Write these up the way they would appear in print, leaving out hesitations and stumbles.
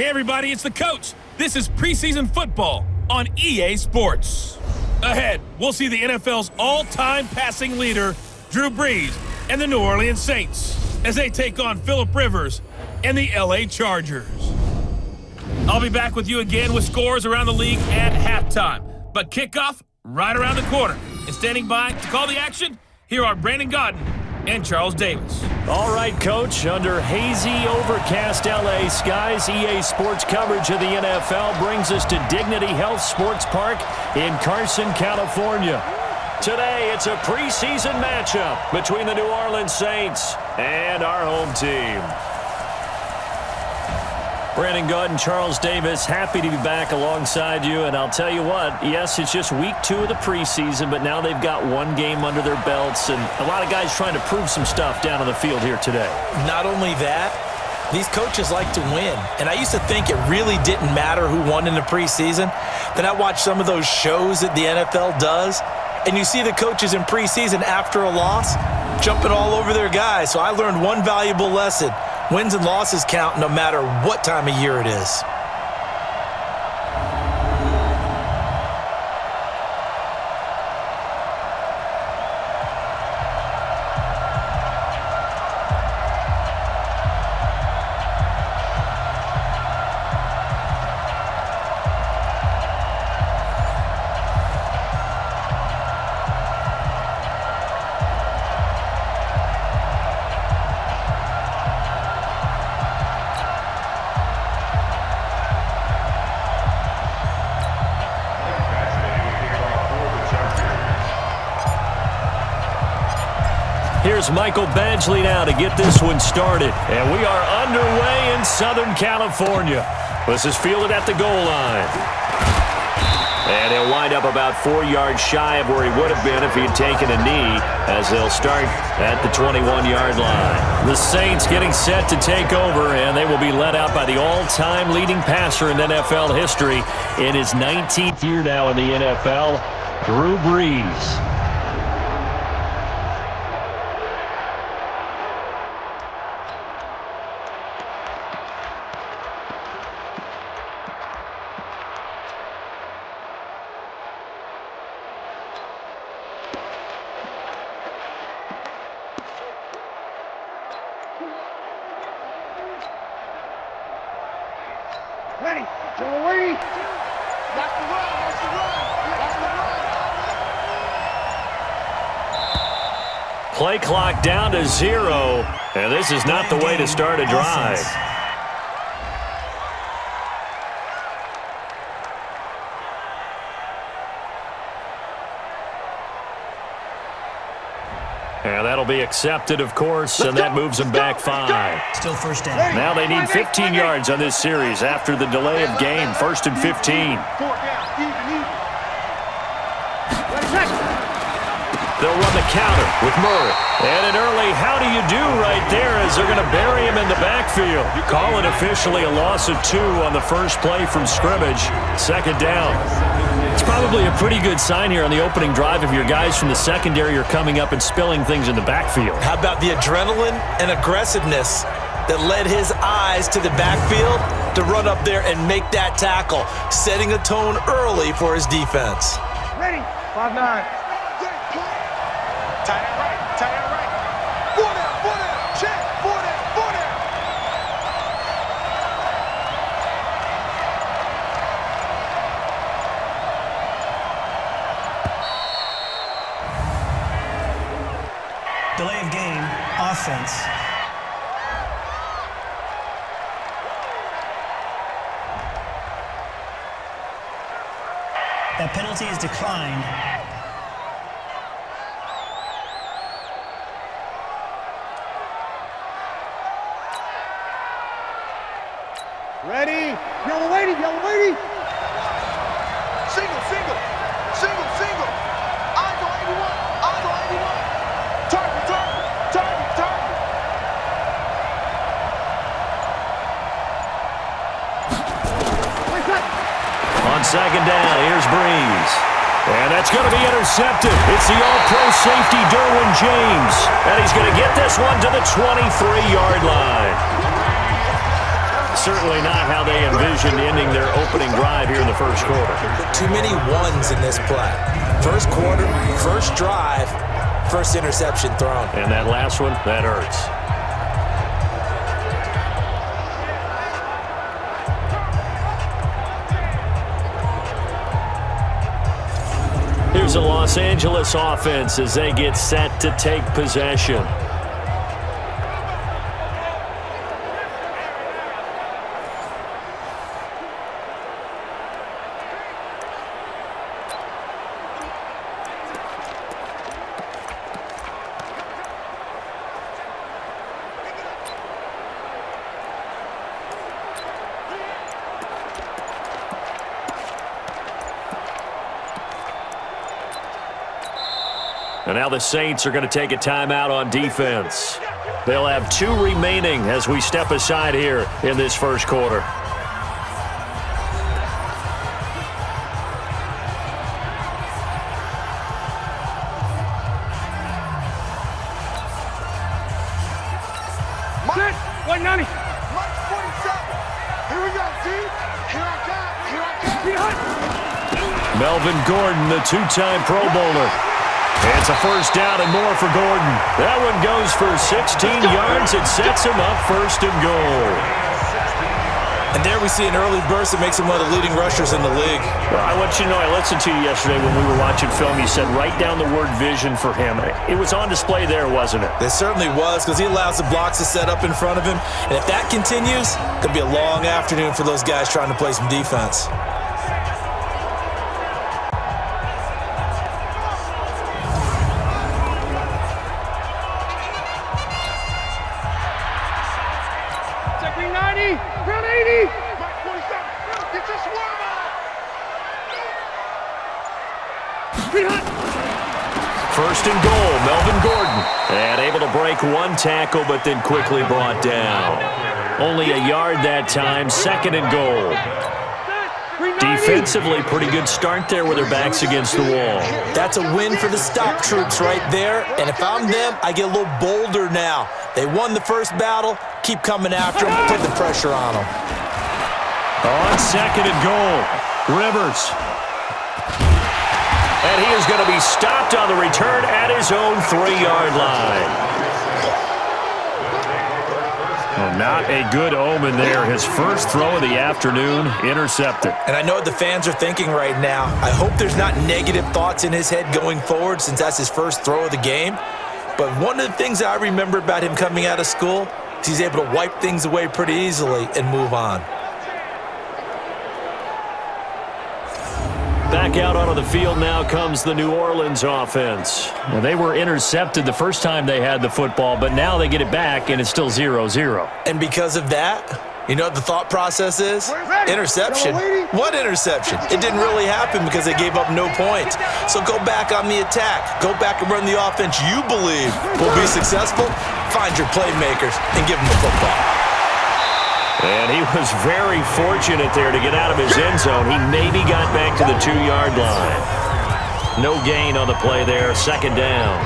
Hey everybody, it's the coach. This is preseason football on EA Sports. Ahead, we'll see the NFL's all-time passing leader, Drew Brees, and the New Orleans Saints as they take on Phillip Rivers and the LA Chargers. I'll be back with you again with scores around the league at halftime, but kickoff right around the corner. And standing by to call the action, here are Brandon Godden and Charles Davis. All right, Coach. Under hazy, overcast LA skies, EA Sports coverage of the NFL brings us to Dignity Health Sports Park in Carson, California. Today, it's a preseason matchup between the New Orleans Saints and our home team. Brandon Godden, Charles Davis, happy to be back alongside you. And I'll tell you what, yes, it's just week 2 of the preseason, but now they've got one game under their belts, and a lot of guys trying to prove some stuff down on the field here today. Not only that, these coaches like to win. And I used to think it really didn't matter who won in the preseason. Then I watched some of those shows that the NFL does, and you see the coaches in preseason after a loss jumping all over their guys. So I learned one valuable lesson. Wins and losses count no matter what time of year it is. Here's Michael Badgley now to get this one started. And we are underway in Southern California. This is fielded at the goal line. And he'll wind up about 4 yards shy of where he would have been if he had taken a knee, as they'll start at the 21-yard line. The Saints getting set to take over, and they will be led out by the all-time leading passer in NFL history in his 19th year now in the NFL, Drew Brees. Ready, Joey. That's the run, that's the run, that's the run. Play clock down to 0, and this is not the way to start a drive. And that'll be accepted, of course, and that moves them back 5. Still first down. Now they need 15 yards on this series after the delay of game. 1st and 15. They'll run the counter with Murray. And an early how do you do right there as they're going to bury him in the backfield. Call it officially a loss of 2 on the first play from scrimmage. 2nd down. It's probably a pretty good sign here on the opening drive if your guys from the secondary are coming up and spilling things in the backfield. How about the adrenaline and aggressiveness that led his eyes to the backfield to run up there and make that tackle, setting a tone early for his defense. Ready, 5-9. Tight end right, tight end right. 4 down, check, 4 down, 4 down. Delay of game, offense. That penalty is declined. Ready, yellow lady, yellow lady. Single, single, single, single. I go 81, I go 81. Target, target, target, target. On 2nd down, here's Brees. And that's going to be intercepted. It's the all-pro safety, Derwin James. And he's going to get this one to the 23-yard line. certainly not how they envisioned ending their opening drive here in the first quarter. Too many ones in this play. First quarter, first drive, first interception thrown. And that last one, that hurts. Here's the Los Angeles offense as they get set to take possession. And now the Saints are going to take a timeout on defense. They'll have 2 remaining as we step aside here in this first quarter. Mike, 190. Mike 47. Here we go, D. Here I come. Melvin Gordon, the 2-time Pro Bowler. It's a first down and more for Gordon. That one goes for 16 yards. It sets him up first and goal. And there we see an early burst that makes him one of the leading rushers in the league. Well, I want you to know, I listened to you yesterday when we were watching film. You said write down the word vision for him. It was on display there, wasn't it? It certainly was, because he allows the blocks to set up in front of him. And if that continues, it could be a long afternoon for those guys trying to play some defense. First and goal, Melvin Gordon. And able to break one tackle, but then quickly brought down. Only a yard that time, second and goal. Defensively, pretty good start there with their backs against the wall. That's a win for the stop troops right there. And if I'm them, I get a little bolder now. They won the first battle. Keep coming after them. Put the pressure on them. On second and goal, Rivers. And he is going to be stopped on the return at his own 3-yard line. Well, not a good omen there. His first throw of the afternoon, intercepted. And I know what the fans are thinking right now. I hope there's not negative thoughts in his head going forward since that's his first throw of the game. But one of the things that I remember about him coming out of school is he's able to wipe things away pretty easily and move on. Back out onto the field now comes the New Orleans offense. Well, they were intercepted the first time they had the football, but now they get it back, and it's still 0-0. And because of that, you know what the thought process is? Interception. What interception? It didn't really happen because they gave up no points. So go back on the attack. Go back and run the offense you believe will be successful. Find your playmakers and give them the football. And he was very fortunate there to get out of his end zone. He maybe got back to the 2-yard line. No gain on the play there, second down.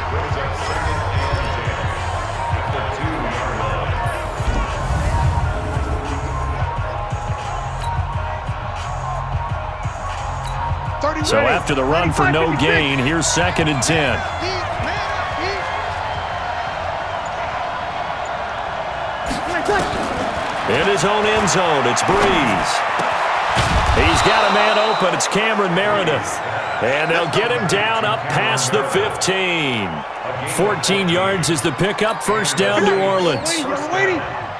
So after the run for no gain, here's second and 10. In his own end zone, it's Breeze. He's got a man open. It's Cameron Meredith. And they'll get him down up past the 15. 14 yards is the pickup. First down, New Orleans.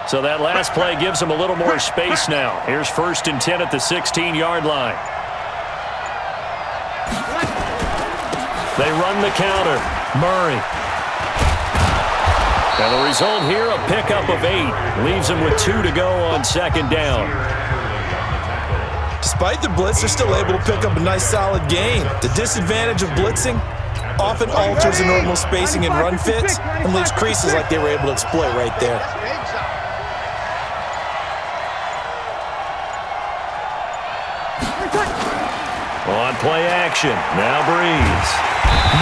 So that last play gives him a little more space now. Here's first and 10 at the 16-yard line. They run the counter. Murray. And the result here, a pickup of 8. Leaves them with 2 to go on second down. Despite the blitz, they're still able to pick up a nice solid gain. The disadvantage of blitzing often alters the normal spacing and run fits and leaves creases like they were able to exploit right there. On play action, now Breeze.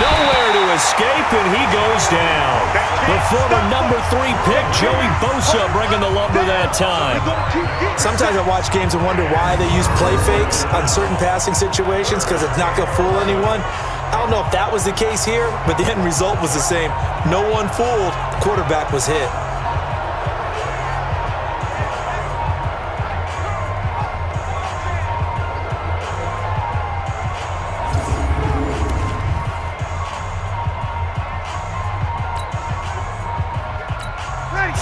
Nowhere to escape, and he goes down. The former number 3 pick, Joey Bosa, bringing the lumber that time. Sometimes I watch games and wonder why they use play fakes on certain passing situations, because it's not going to fool anyone. I don't know if that was the case here, but the end result was the same. No one fooled. The quarterback was hit.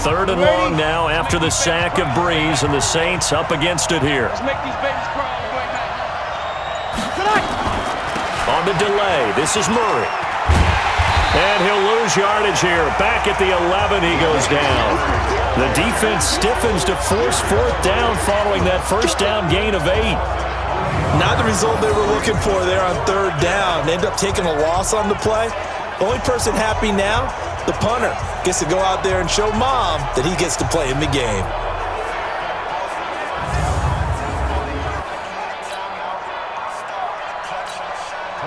Third and long now after the sack of Breeze, and the Saints up against it here. Let's make these babies crawl all the way back. On the delay, this is Murray. And he'll lose yardage here. Back at the 11, he goes down. The defense stiffens to force 4th down following that first down gain of 8. Not the result they were looking for there on 3rd down. They end up taking a loss on the play. The only person happy now, the punter, gets to go out there and show Mom that he gets to play in the game.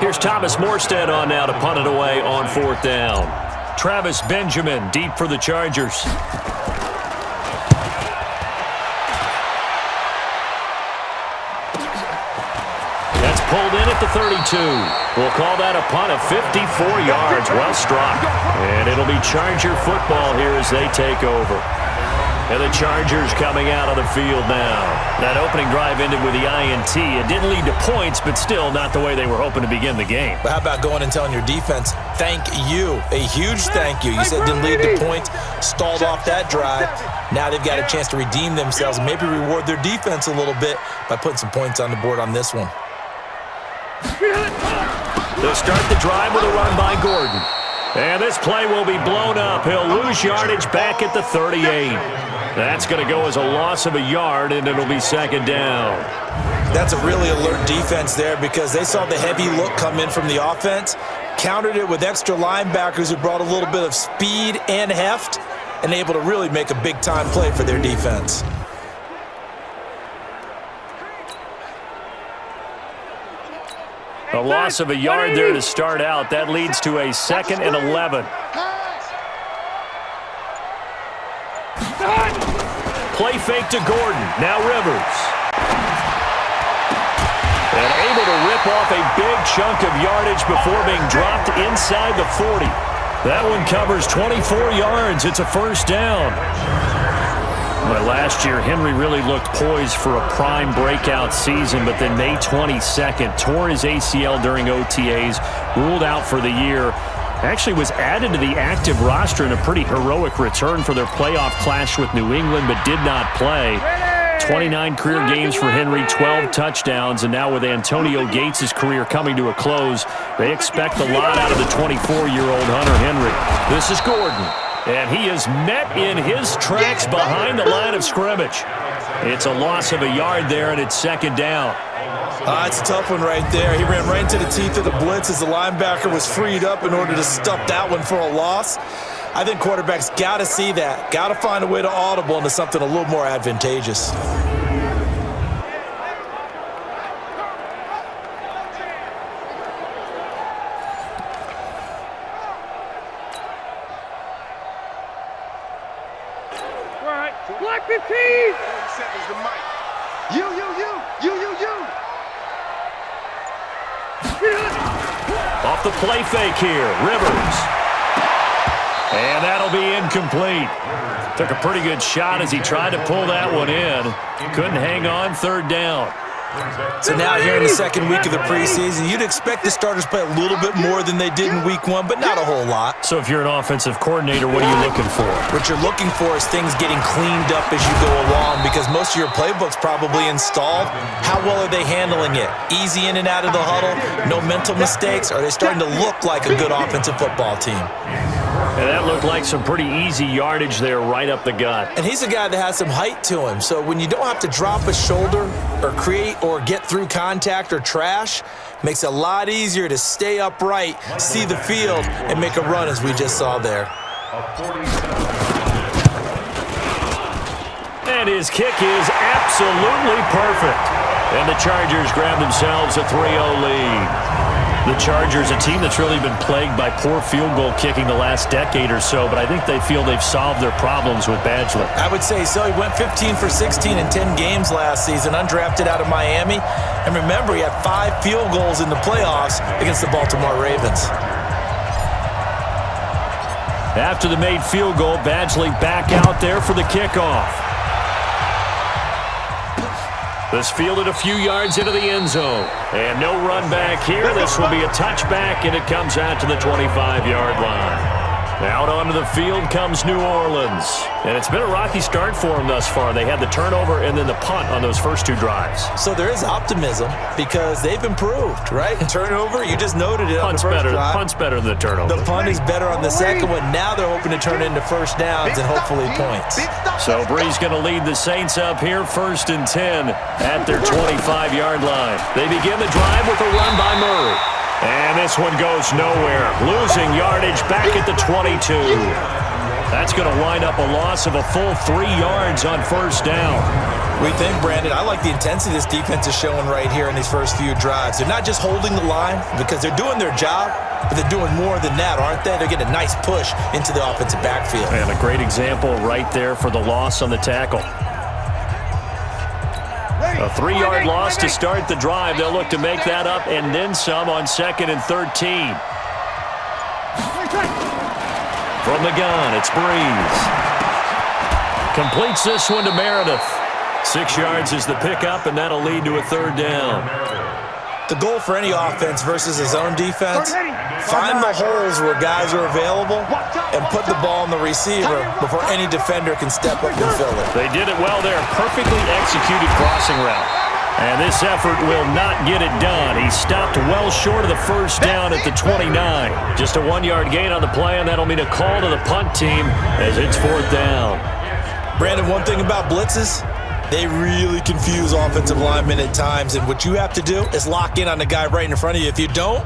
Here's Thomas Morstead on now to punt it away on 4th down. Travis Benjamin deep for the Chargers. That's pulled in at the 32. We'll call that a punt of 54 yards. Well struck. And it'll be Charger football here as they take over. And the Chargers coming out of the field now. That opening drive ended with the INT. It didn't lead to points, but still not the way they were hoping to begin the game. But how about going and telling your defense, thank you, a huge thank you. You said it didn't lead to points, stalled off that drive. Now they've got a chance to redeem themselves and maybe reward their defense a little bit by putting some points on the board on this one. They'll start the drive with a run by Gordon. And this play will be blown up. He'll lose yardage back at the 38. That's going to go as a loss of a yard, and it'll be 2nd down. That's a really alert defense there because they saw the heavy look come in from the offense, countered it with extra linebackers who brought a little bit of speed and heft, and able to really make a big-time play for their defense. A loss of a yard there to start out. That leads to a 2nd and 11. Play fake to Gordon. Now Rivers. And able to rip off a big chunk of yardage before being dropped inside the 40. That one covers 24 yards. It's a 1st down. But last year, Henry really looked poised for a prime breakout season, but then May 22nd, tore his ACL during OTAs, ruled out for the year. Actually was added to the active roster in a pretty heroic return for their playoff clash with New England, but did not play. 29 career games for Henry, 12 touchdowns, and now with Antonio Gates' career coming to a close, they expect a lot out of the 24-year-old Hunter Henry. This is Gordon. And he is met in his tracks behind the line of scrimmage. It's a loss of a yard there, and it's 2nd down. It's a tough one right there. He ran right into the teeth of the blitz as the linebacker was freed up in order to stuff that one for a loss. I think quarterbacks got to see that. Got to find a way to audible into something a little more advantageous. Black 15! 30 seconds to Mike. You. Off the play fake here, Rivers. And that'll be incomplete. Took a pretty good shot as he tried to pull that one in. Couldn't hang on, 3rd down. So now here in the 2nd week of the preseason, you'd expect the starters play a little bit more than they did in week 1, but not a whole lot. So if you're an offensive coordinator, what are you looking for? What you're looking for is things getting cleaned up as you go along because most of your playbook's probably installed. How well are they handling it? Easy in and out of the huddle? No mental mistakes? Are they starting to look like a good offensive football team? And that looked like some pretty easy yardage there right up the gut. And he's a guy that has some height to him. So when you don't have to drop a shoulder or create or get through contact or trash, makes it a lot easier to stay upright, see the field, and make a run as we just saw there. And his kick is absolutely perfect. And the Chargers grab themselves a 3-0 lead. The Chargers, a team that's really been plagued by poor field goal kicking the last decade or so, but I think they feel they've solved their problems with Badgley. I would say so. He went 15 for 16 in 10 games last season, undrafted out of Miami. And remember, he had 5 field goals in the playoffs against the Baltimore Ravens. After the made field goal, Badgley back out there for the kickoff. This fielded a few yards into the end zone. And no run back here. This will be a touchback, and it comes out to the 25-yard line. Out onto the field comes New Orleans. And it's been a rocky start for them thus far. They had the turnover and then the punt on those first 2 drives. So there is optimism because they've improved, right? Turnover, you just noted it on the first drive. Punt's better than the turnover. The punt is better on the second one. Now they're hoping to turn it into first downs and hopefully points. So Brees going to lead the Saints up here, 1st and 10 at their 25-yard line. They begin the drive with a run by Murray. And this one goes nowhere. Losing yardage back at the 22. That's going to wind up a loss of a full 3 yards on first down. We think, Brandon, I like the intensity this defense is showing right here in these first few drives. They're not just holding the line because they're doing their job, but they're doing more than that, aren't they? They're getting a nice push into the offensive backfield. And a great example right there for the loss on the tackle. A 3-yard loss to start the drive. They'll look to make that up and then some on 2nd and 13. From the gun, it's Brees. Completes this one to Meredith. 6 yards is the pickup, and that'll lead to a 3rd down. The goal for any offense versus his own defense, find the holes where guys are available and put the ball on the receiver before any defender can step up and fill it. They did it well there. Perfectly executed crossing route. And this effort will not get it done. He stopped well short of the first down at the 29. Just a 1-yard gain on the play, and that'll mean a call to the punt team as it's 4th down. Brandon, one thing about blitzes, they really confuse offensive linemen at times, and what you have to do is lock in on the guy right in front of you. If you don't,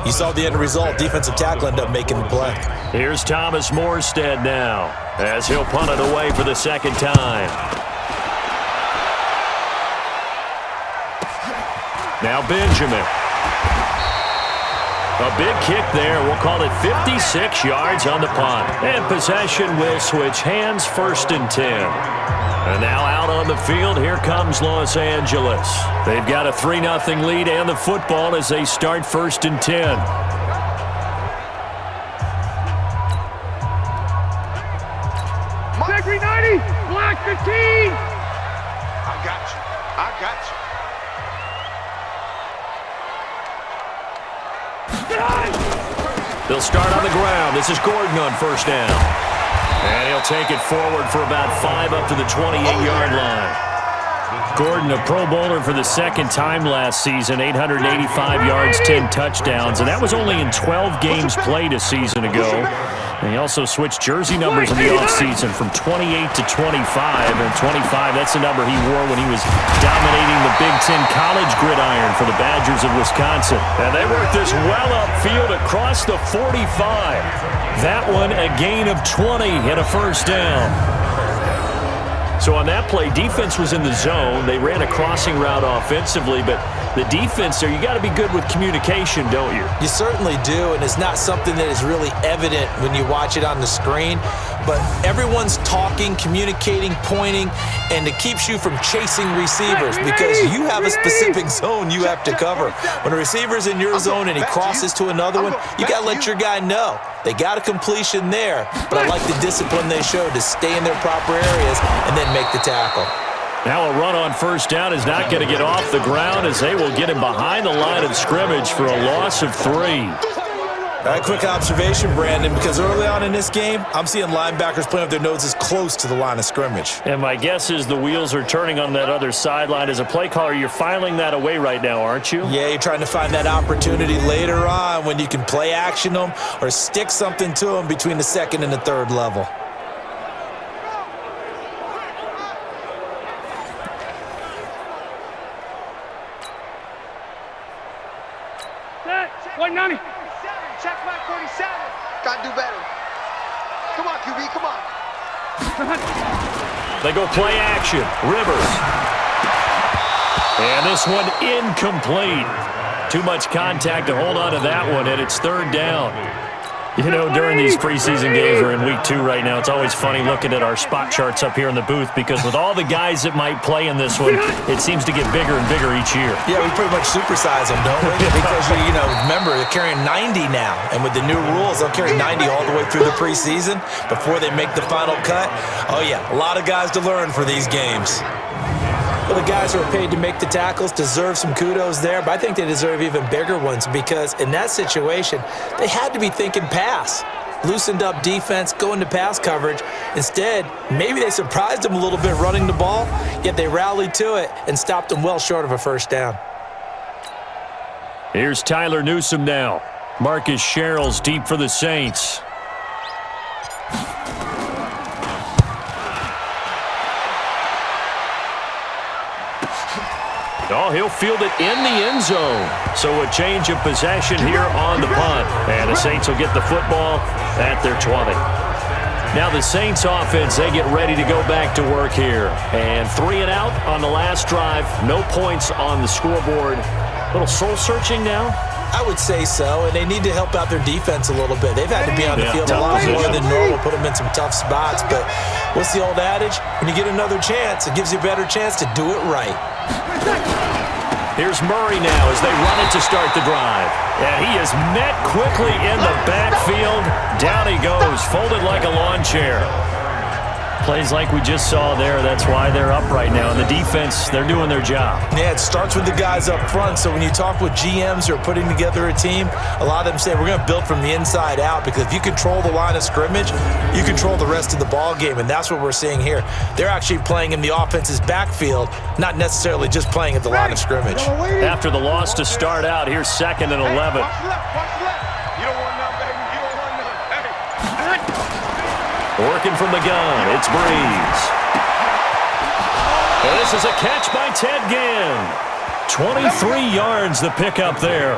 you saw the end result. Defensive tackle ended up making the play. Here's Thomas Morstead now as he'll punt it away for the 2nd time. Now Benjamin. A big kick there. We'll call it 56 yards on the punt. And possession will switch hands, 1st and 10. And now out on the field, here comes Los Angeles. They've got a 3-0 lead and the football as they start 1st and 10. Black 390, Black 15. I got you. I got you. They'll start on the ground. This is Gordon on 1st down. And he'll take it forward for about 5 up to the 28-yard line. Gordon, a Pro Bowler for the 2nd time last season, 885 yards, 10 touchdowns, and that was only in 12 games played a season ago. And he also switched jersey numbers in the offseason from 28 to 25, and 25, that's the number he wore when he was dominating the Big Ten college gridiron for the Badgers of Wisconsin. And they work this well upfield across the 45. That one a gain of 20 and a 1st down. So on that play, defense was in the zone. They ran a crossing route offensively, but the defense there, you got to be good with communication, don't you? You certainly do, and it's not something that is really evident when you watch it on the screen, but everyone's talking, communicating, pointing, and it keeps you from chasing receivers because you have a specific zone you have to cover. When a receiver's in your zone and he crosses to another one, you got to let your guy know. They got a completion there, but I like the discipline they showed to stay in their proper areas and then make the tackle. Now a run on 1st down is not going to get off the ground as they will get him behind the line of scrimmage for a loss of 3. All right, quick observation, Brandon, because early on in this game, I'm seeing linebackers playing with their noses close to the line of scrimmage. And my guess is the wheels are turning on that other sideline. As a play caller, you're filing that away right now, aren't you? Yeah, you're trying to find that opportunity later on when you can play action them or stick something to them between the 2nd and the 3rd level. Set. 190. Check back 47. Gotta do better. Come on, QB, come on. They go play action. Rivers. And this one incomplete. Too much contact to hold on to that one, and it's third down. You know, during these preseason games, we're in week 2 right now, it's always funny looking at our spot charts up here in the booth because with all the guys that might play in this one, it seems to get bigger and bigger each year. Yeah, we pretty much supersize them, don't we? Because, you know, remember, they're carrying 90 now. And with the new rules, they'll carry 90 all the way through the preseason before they make the final cut. Oh, yeah, a lot of guys to learn for these games. Well, the guys who are paid to make the tackles deserve some kudos there, but I think they deserve even bigger ones because in that situation, they had to be thinking pass. Loosened up defense, going to pass coverage. Instead, maybe they surprised them a little bit running the ball, yet they rallied to it and stopped them well short of a first down. Here's Tyler Newsome now. Marcus Sherrill's deep for the Saints. Oh, he'll field it in the end zone. So a change of possession here on the punt. And the Saints will get the football at their 20. Now the Saints offense, they get ready to go back to work here. And 3 and out on the last drive. No points on the scoreboard. A little soul-searching now. I would say so, and they need to help out their defense a little bit. They've had to be on the field a lot more than normal, put them in some tough spots. But what's the old adage? When you get another chance, it gives you a better chance to do it right. Here's Murray now as they run it to start the drive. And he is met quickly in the backfield. Down he goes, folded like a lawn chair. Plays like we just saw there. That's why they're up right now. And the defense, they're doing their job. Yeah, it starts with the guys up front. So when you talk with GMs who are putting together a team, a lot of them say we're going to build from the inside out because if you control the line of scrimmage, you control the rest of the ball game. And that's what we're seeing here. They're actually playing in the offense's backfield, not necessarily just playing at the line of scrimmage. After the loss to start out, here's 2nd and 11. Watch left, watch left. You don't want none, baby. You don't want none. Hey. Working from the gun, it's Breeze. And this is a catch by Ted Ginn. 23 yards the pickup there.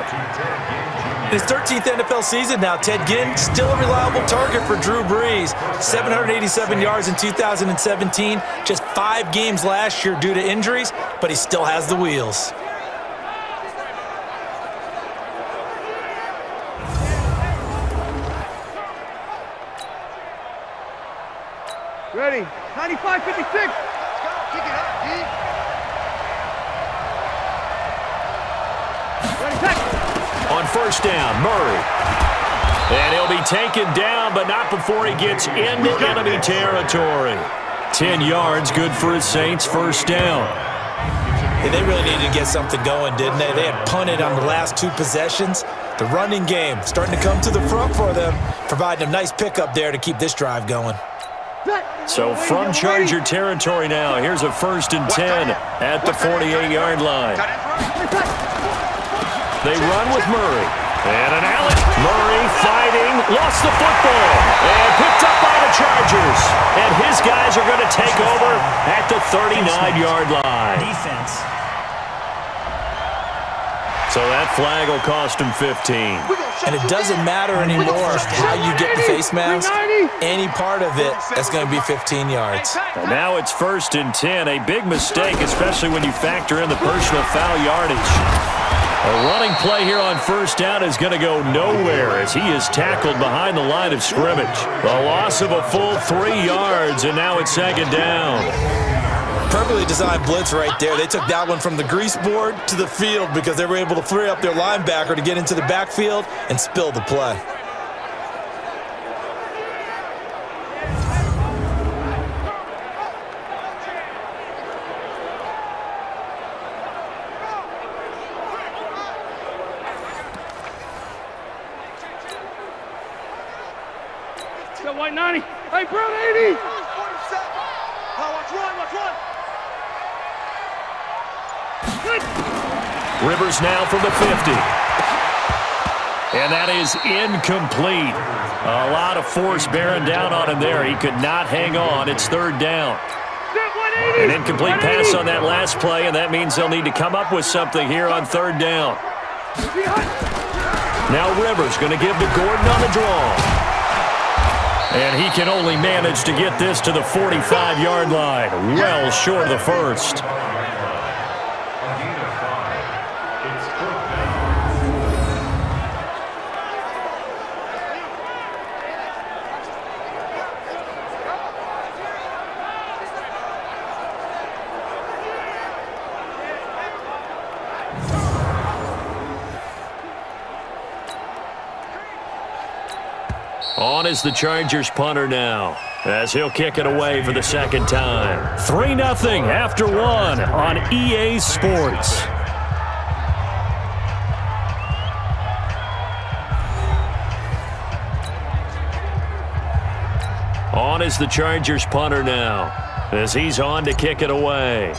In his 13th NFL season now, Ted Ginn still a reliable target for Drew Brees. 787 yards in 2017, just 5 games last year due to injuries, but he still has the wheels. Ready. 95, 56. Let's go. Kick it up, D. Ready, set. On first down, Murray. And he'll be taken down, but not before he gets into enemy territory. 10 yards, good for his Saints, first down. Yeah, they really needed to get something going, didn't they? They had punted on the last 2 possessions. The running game starting to come to the front for them, providing a nice pickup there to keep this drive going. So from Charger territory now, here's a 1st and 10 at the 48-yard line. They run with Murray. And an Allen. Murray fighting, lost the football, and picked up by the Chargers. And his guys are going to take over at the 39-yard line. Defense. So that flag will cost him 15. And it doesn't matter anymore how you get the face mask. Any part of it, that's going to be 15 yards. And now it's 1st and 10. A big mistake, especially when you factor in the personal foul yardage. A running play here on first down is going to go nowhere as he is tackled behind the line of scrimmage. The loss of a full 3 yards, and now it's 2nd down. Perfectly designed blitz right there. They took that one from the grease board to the field because they were able to free up their linebacker to get into the backfield and spill the play. Got white 90. Hey, brown 80. 47. Watch one, watch one. Rivers now from the 50. And that is incomplete. A lot of force bearing down on him there. He could not hang on. It's 3rd down. An incomplete pass on that last play, and that means they'll need to come up with something here on 3rd down. Now Rivers going to give to Gordon on the draw. And he can only manage to get this to the 45-yard line. Well short of the first. On is the Chargers punter now, as he'll kick it away for the second time. 3-0 after one on EA Sports. On is the Chargers punter now, as he's on to kick it away.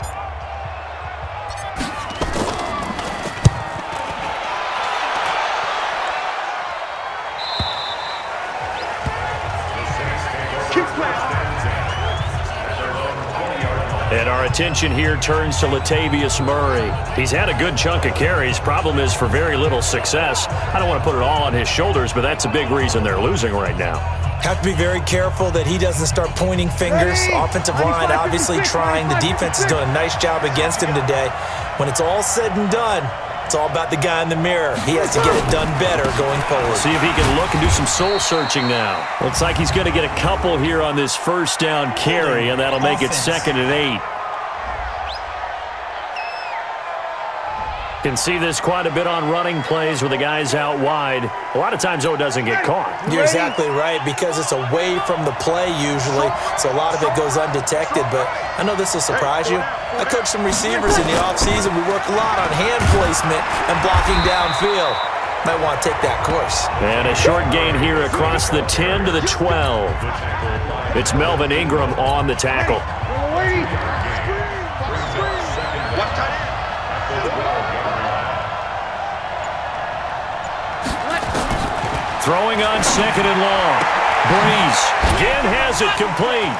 And our attention here turns to Latavius Murray. He's had a good chunk of carries. Problem is for very little success. I don't want to put it all on his shoulders, but that's a big reason they're losing right now. Have to be very careful that he doesn't start pointing fingers. Offensive line obviously trying. The defense is doing a nice job against him today. When it's all said and done, it's all about the guy in the mirror. He has to get it done better going forward. See if he can look and do some soul searching now. Looks like he's going to get a couple here on this first down carry, and that'll make it 2nd and 8. Can see this quite a bit on running plays with the guys out wide. A lot of times, though, it doesn't get caught. You're exactly right, because it's away from the play usually, so a lot of it goes undetected. But I know this will surprise you. I coach some receivers in the offseason. We work a lot on hand placement and blocking downfield. Might want to take that course. And a short gain here across the 10 to the 12. It's Melvin Ingram on the tackle. Throwing on 2nd and long. Breeze again has it complete.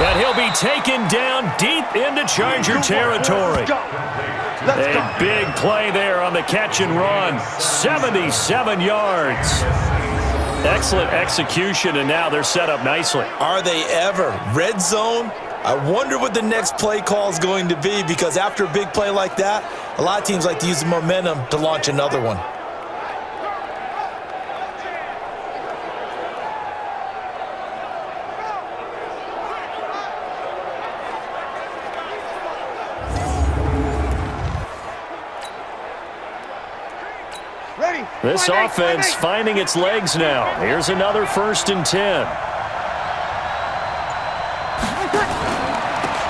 And he'll be taken down deep into Charger territory. A big play there on the catch and run. 77 yards. Excellent execution, and now they're set up nicely. Are they ever? Red zone? I wonder what the next play call is going to be, because after a big play like that, a lot of teams like to use the momentum to launch another one. This offense finding its legs now. Here's another 1st and 10.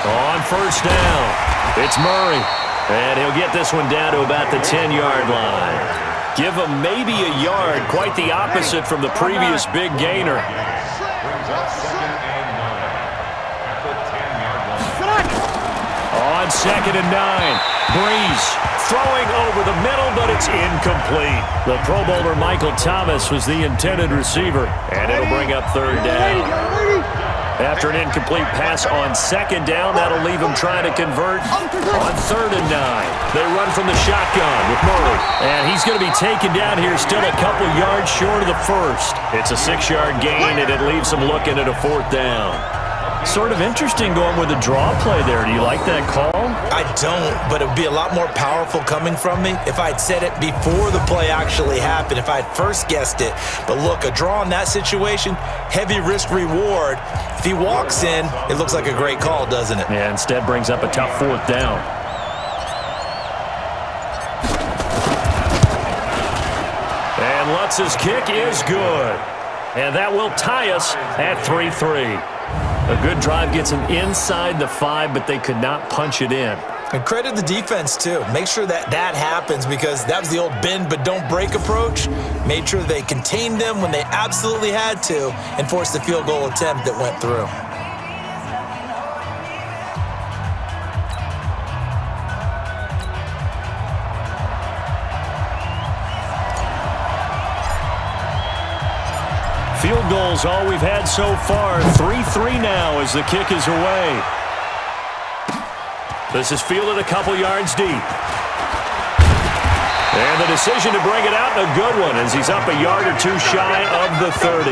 On 1st down, it's Murray. And he'll get this one down to about the 10-yard line. Give him maybe a yard, quite the opposite from the previous big gainer. On 2nd and 9, Breeze throwing over the middle, but it's incomplete. The Pro Bowler Michael Thomas was the intended receiver, and it'll bring up 3rd down. After an incomplete pass on 2nd down, that'll leave him trying to convert on 3rd and 9. They run from the shotgun with Murray, and he's going to be taken down here, still a couple yards short of the 1st. It's a 6-yard gain, and it leaves him looking at a 4th down. Sort of interesting going with a draw play there. Do you like that call? I don't, but it would be a lot more powerful coming from me if I'd said it before the play actually happened, if I'd first guessed it. But look, a draw in that situation, heavy risk reward. If he walks in, it looks like a great call, doesn't it? Yeah, instead brings up a tough 4th down. And Lutz's kick is good. And that will tie us at 3-3. A good drive gets them inside the 5, but they could not punch it in. And credit the defense, too. Make sure that that happens, because that was the old bend but don't break approach. Made sure they contained them when they absolutely had to and forced the field goal attempt that went through. Field goals all we've had so far. 3-3 now as the kick is away. This is fielded a couple yards deep. And the decision to bring it out, a good one, as he's up a yard or two shy of the 30.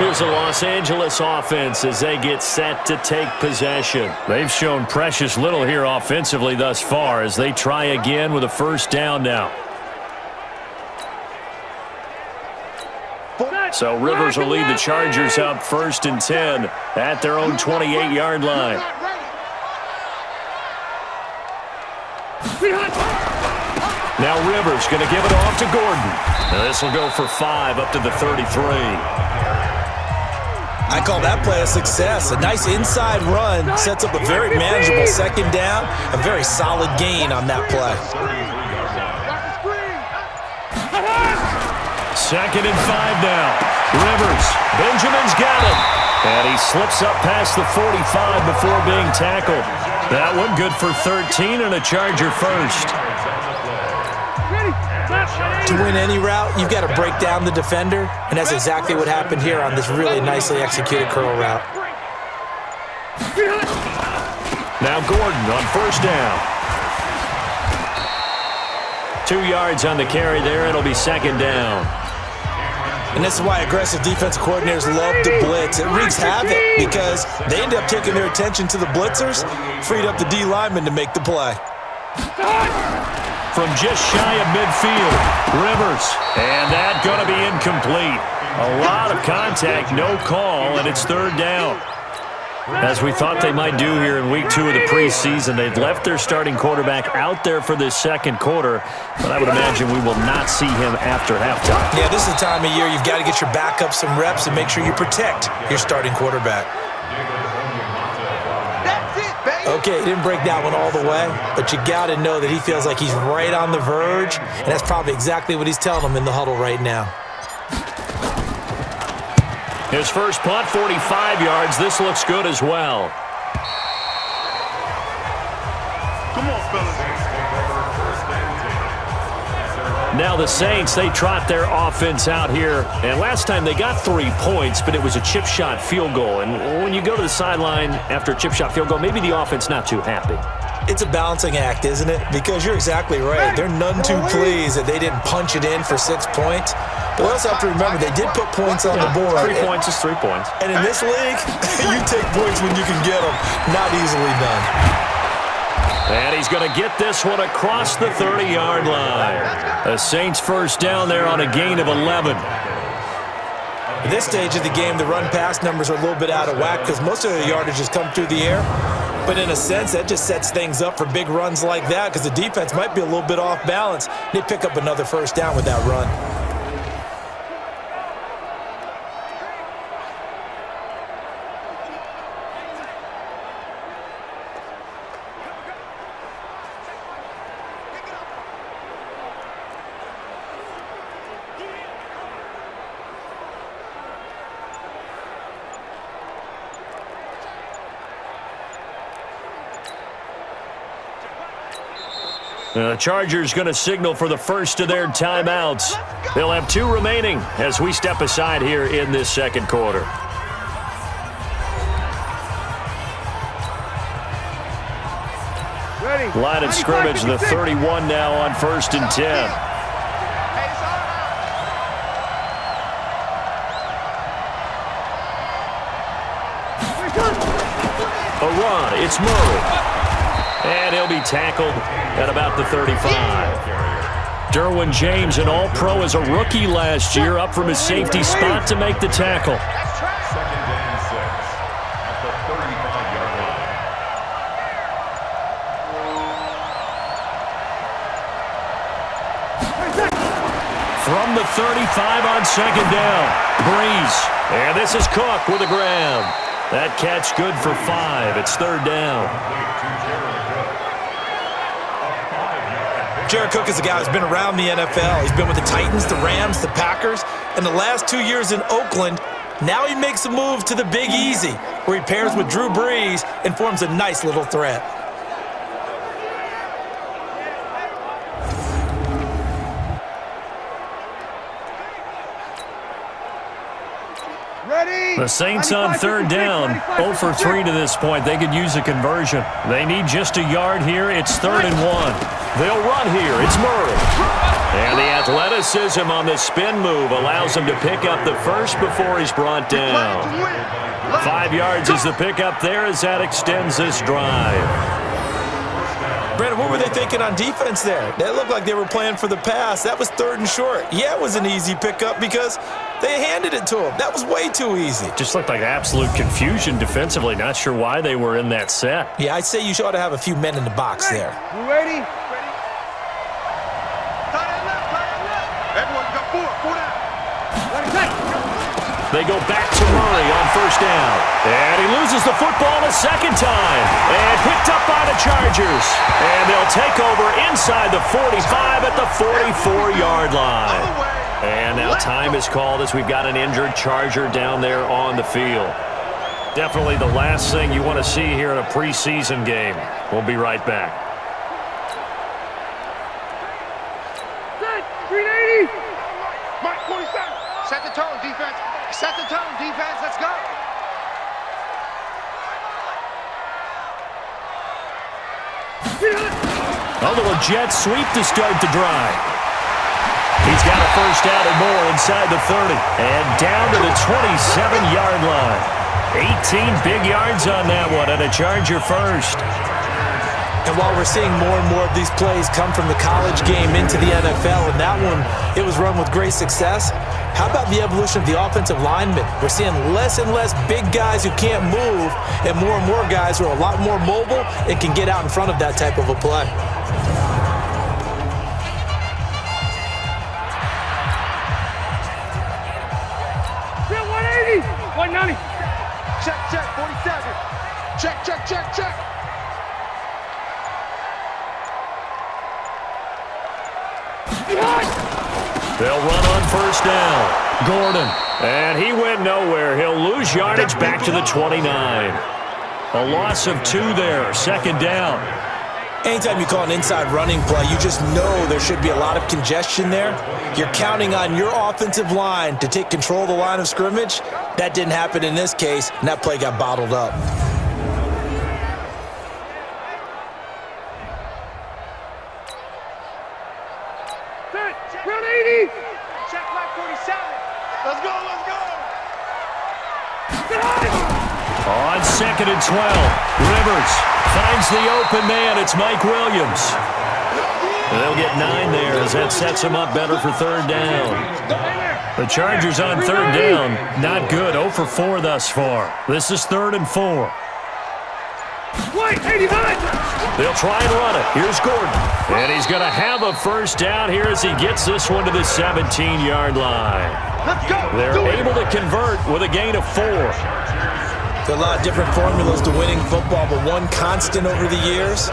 Here's the Los Angeles offense as they get set to take possession. They've shown precious little here offensively thus far as they try again with a 1st down now. So Rivers will lead the Chargers up 1st and 10 at their own 28-yard line. Now Rivers going to give it off to Gordon. Now this will go for 5 up to the 33. I call that play a success. A nice inside run sets up a very manageable second down. A very solid gain on that play. 2nd and 5 now. Rivers. Benjamin's got it. And he slips up past the 45 before being tackled. That one good for 13 and a Charger first. To win any route, you've got to break down the defender, and that's exactly what happened here on this really nicely executed curl route. Now Gordon on 1st down. 2 yards on the carry there. It'll be 2nd down. And this is why aggressive defensive coordinators love to blitz. It wreaks havoc because they end up taking their attention to the blitzers, freed up the D lineman to make the play. From just shy of midfield, Rivers. And that going to be incomplete. A lot of contact, no call, and it's 3rd down. As we thought they might do here in week 2 of the preseason, they've left their starting quarterback out there for this 2nd quarter, but I would imagine we will not see him after halftime. Yeah, this is the time of year you've got to get your backup some reps and make sure you protect your starting quarterback. Okay, he didn't break that one all the way, but you got to know that he feels like he's right on the verge, and that's probably exactly what he's telling them in the huddle right now. His first punt, 45 yards. This looks good as well. Come on, fellas. Now the Saints, they trot their offense out here. And last time they got 3 points, but it was a chip shot field goal. And when you go to the sideline after a chip shot field goal, maybe the offense not too happy. It's a balancing act, isn't it? Because you're exactly right. They're none too pleased that they didn't punch it in for 6 points. But we also have to remember they did put points on the board. 3 points is 3 points. And in this league, you take points when you can get them. Not easily done. And he's going to get this one across the 30-yard line. The Saints first down there on a gain of 11. At this stage of the game, the run-pass numbers are a little bit out of whack because most of the yardage has come through the air. But in a sense, that just sets things up for big runs like that because the defense might be a little bit off balance. They pick up another first down with that run. The Chargers going to signal for the first of their timeouts. They'll have 2 remaining as we step aside here in this 2nd quarter. Line of scrimmage, the 31 now on 1st and 10. A run, it's Murray. And he'll be tackled at about the 35. Derwin James, an All-Pro as a rookie last year, up from his safety spot to make the tackle. 2nd and 6 at the 35-yard line. From the 35 on 2nd down, Breeze. And this is Cook with the grab. That catch good for 5. It's 3rd down. Jared Cook is a guy who's been around the NFL. He's been with the Titans, the Rams, the Packers, and the last 2 years in Oakland. Now he makes a move to the Big Easy, where he pairs with Drew Brees and forms a nice little threat. The Saints on 3rd down, 0 for 3 to this point. They could use a conversion. They need just a yard here. It's 3rd and 1. They'll run here. It's Murray. And the athleticism on the spin move allows him to pick up the first before he's brought down. 5 yards is the pickup there as that extends this drive. Brandon, what were they thinking on defense there? They looked like they were playing for the pass. That was 3rd and short. Yeah, it was an easy pickup because they handed it to him. That was way too easy. Just looked like absolute confusion defensively. Not sure why they were in that set. Yeah, I'd say you ought to have a few men in the box there. You ready? They go back to Murray on first down. And he loses the football a second time. And picked up by the Chargers. And they'll take over inside the 45 at the 44-yard line. And now time is called as we've got an injured Charger down there on the field. Definitely the last thing you want to see here in a preseason game. We'll be right back. 380. Mike 47. Set the tone, defense. Set the tone, defense. Let's go. A little jet sweep to start the drive. He's got a first down and more inside the 30. And down to the 27-yard line. 18 big yards on that one, and a Charger first. And while we're seeing more and more of these plays come from the college game into the NFL, and that one, it was run with great success, how about the evolution of the offensive linemen? We're seeing less and less big guys who can't move and more guys who are a lot more mobile and can get out in front of that type of a play. Yeah, 180. 190. Check, 47. Check. They'll run on first down. Gordon. And he went nowhere. He'll lose yardage back to the 29. A loss of 2 there. Second down. Anytime you call an inside running play, you just know there should be a lot of congestion there. You're counting on your offensive line to take control of the line of scrimmage. That didn't happen in this case, and that play got bottled up. Round 80. Check back 47. Let's go. On second and 12, Rivers finds the open man. It's Mike Williams. They'll get 9 there as that sets them up better for third down. The Chargers on third down, not good. 0 for 4 thus far. This is 3rd and 4. Wait, 89. They'll try and run it. Here's Gordon. And he's going to have a first down here as he gets this one to the 17-yard line. Let's go. They're able to convert with a gain of 4. There are a lot of different formulas to winning football, but one constant over the years,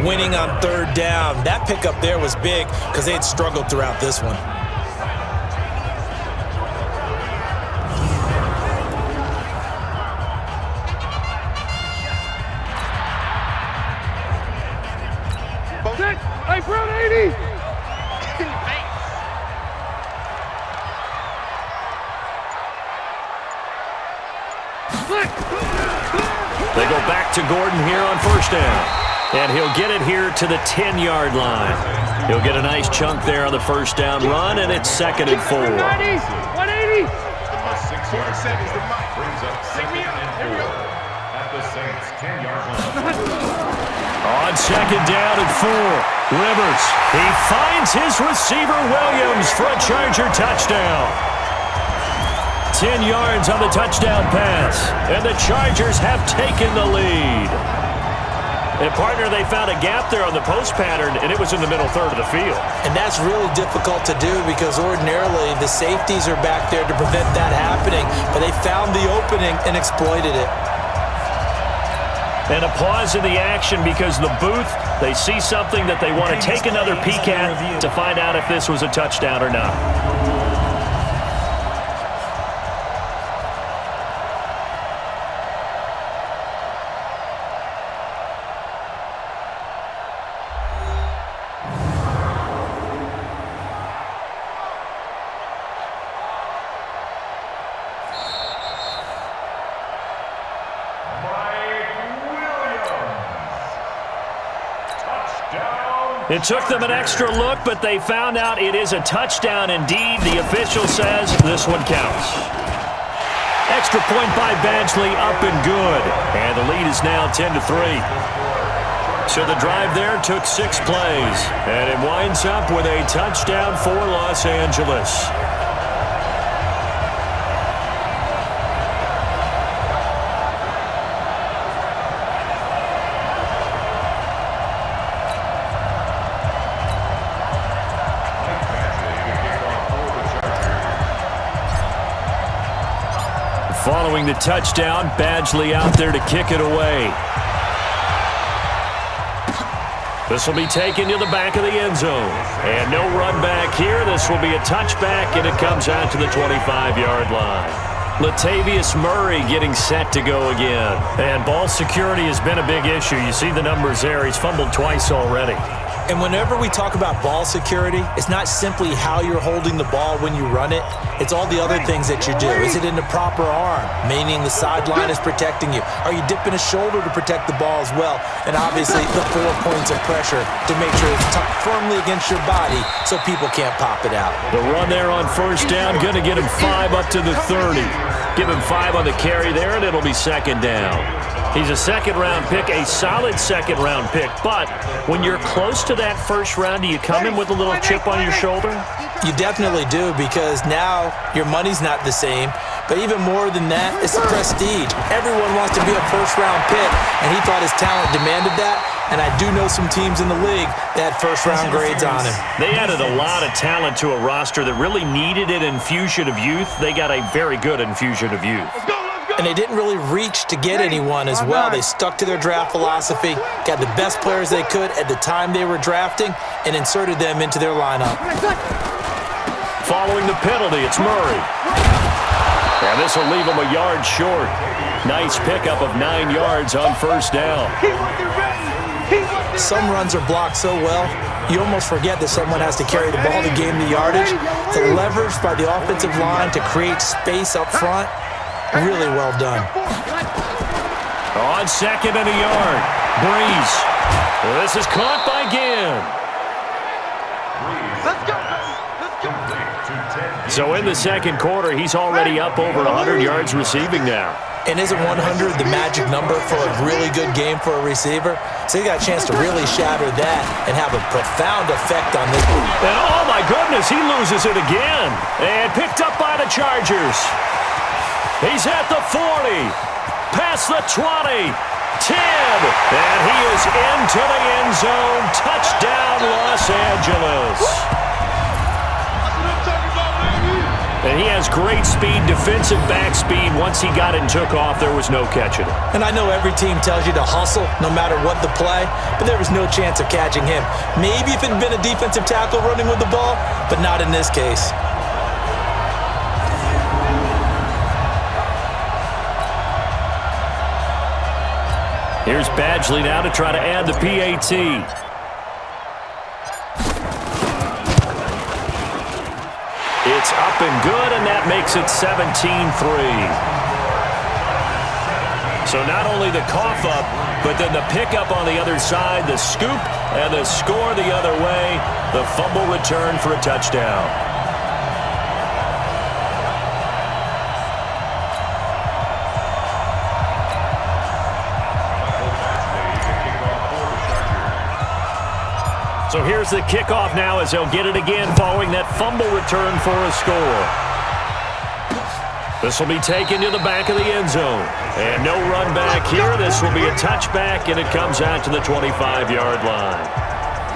winning on third down. That pickup there was big because they had struggled throughout this one. Hey, Brown 80. They go back to Gordon here on first down. And he'll get it here to the 10-yard line. He'll get a nice chunk there on the first down run, and it's 2nd and 4. 180. 180. 6 seconds to Mike. Brings up 2nd and 4 at the Saints' 10-yard line. On second down and 4, Rivers. He finds his receiver, Williams, for a Charger touchdown. 10 yards on the touchdown pass, and the Chargers have taken the lead. And, partner, they found a gap there on the post pattern, and it was in the middle third of the field. And that's really difficult to do because ordinarily the safeties are back there to prevent that happening, but they found the opening and exploited it. And a pause in the action because the booth, they see something that they want to take another peek at to find out if this was a touchdown or not. It took them an extra look, but they found out it is a touchdown indeed. The official says this one counts. Extra point by Badgley, up and good. And the lead is now 10-3. So the drive there took 6 plays. And it winds up with a touchdown for Los Angeles. following the touchdown. Badgley out there to kick it away. This will be taken to the back of the end zone. And no run back here. This will be a touchback, and it comes out to the 25-yard line. Latavius Murray getting set to go again. And ball security has been a big issue. You see the numbers there. He's fumbled twice already. And whenever we talk about ball security, it's not simply how you're holding the ball when you run it. It's all the other things that you do. Is it in the proper arm, meaning the sideline is protecting you? Are you dipping a shoulder to protect the ball as well? And obviously the 4 points of pressure to make sure it's tucked firmly against your body so people can't pop it out. The run there on first down, going to get him 5 up to the 30. Give him 5 on the carry there, and it'll be second down. He's a second-round pick, a solid second-round pick. But when you're close to that first round, do you come in with a little chip on your shoulder? You definitely do, because now your money's not the same. But even more than that, it's the prestige. Everyone wants to be a first-round pick, and he thought his talent demanded that. And I do know some teams in the league that had first-round grades on him. They added a lot of talent to a roster that really needed an infusion of youth. They got a very good infusion of youth. And they didn't really reach to get anyone as well. They stuck to their draft philosophy, got the best players they could at the time they were drafting, and inserted them into their lineup. Following the penalty, it's Murray. And this will leave him a yard short. Nice pickup of 9 yards on first down. Some runs are blocked so well, you almost forget that someone has to carry the ball to gain the yardage. The leverage by the offensive line to create space up front, really well done. On second and a yard, Breeze. This is caught by Ginn. So in the second quarter, he's already up over 100 yards receiving now. And isn't 100 the magic number for a really good game for a receiver? So he got a chance to really shatter that and have a profound effect on this. And oh my goodness, he loses it again. And picked up by the Chargers. He's at the 40, past the 20, 10, and he is into the end zone. Touchdown, Los Angeles. And he has great speed, defensive back speed. Once he got it and took off, there was no catching it. And I know every team tells you to hustle no matter what the play, but there was no chance of catching him. Maybe if it had been a defensive tackle running with the ball, but not in this case. Here's Badgley now to try to add the PAT. It's up and good, and that makes it 17-3. So not only the cough up, but then the pickup on the other side, the scoop, and the score the other way. The fumble return for a touchdown. So here's the kickoff now as they'll get it again following that fumble return for a score. This will be taken to the back of the end zone. And no run back here. This will be a touchback, and it comes out to the 25-yard line.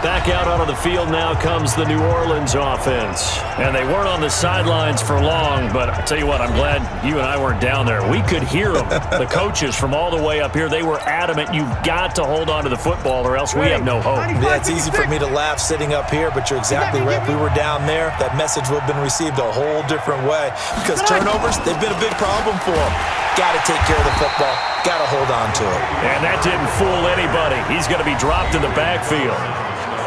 Back out onto the field now comes the New Orleans offense. And they weren't on the sidelines for long, but I'll tell you what, I'm glad you and I weren't down there. We could hear them. The coaches from all the way up here, they were adamant, you've got to hold on to the football or else we have no hope. Yeah, it's easy for me to laugh sitting up here, but you're exactly right. If we were down there, that message would have been received a whole different way. Because turnovers, they've been a big problem for them. Got to take care of the football. Got to hold on to it. And that didn't fool anybody. He's going to be dropped in the backfield.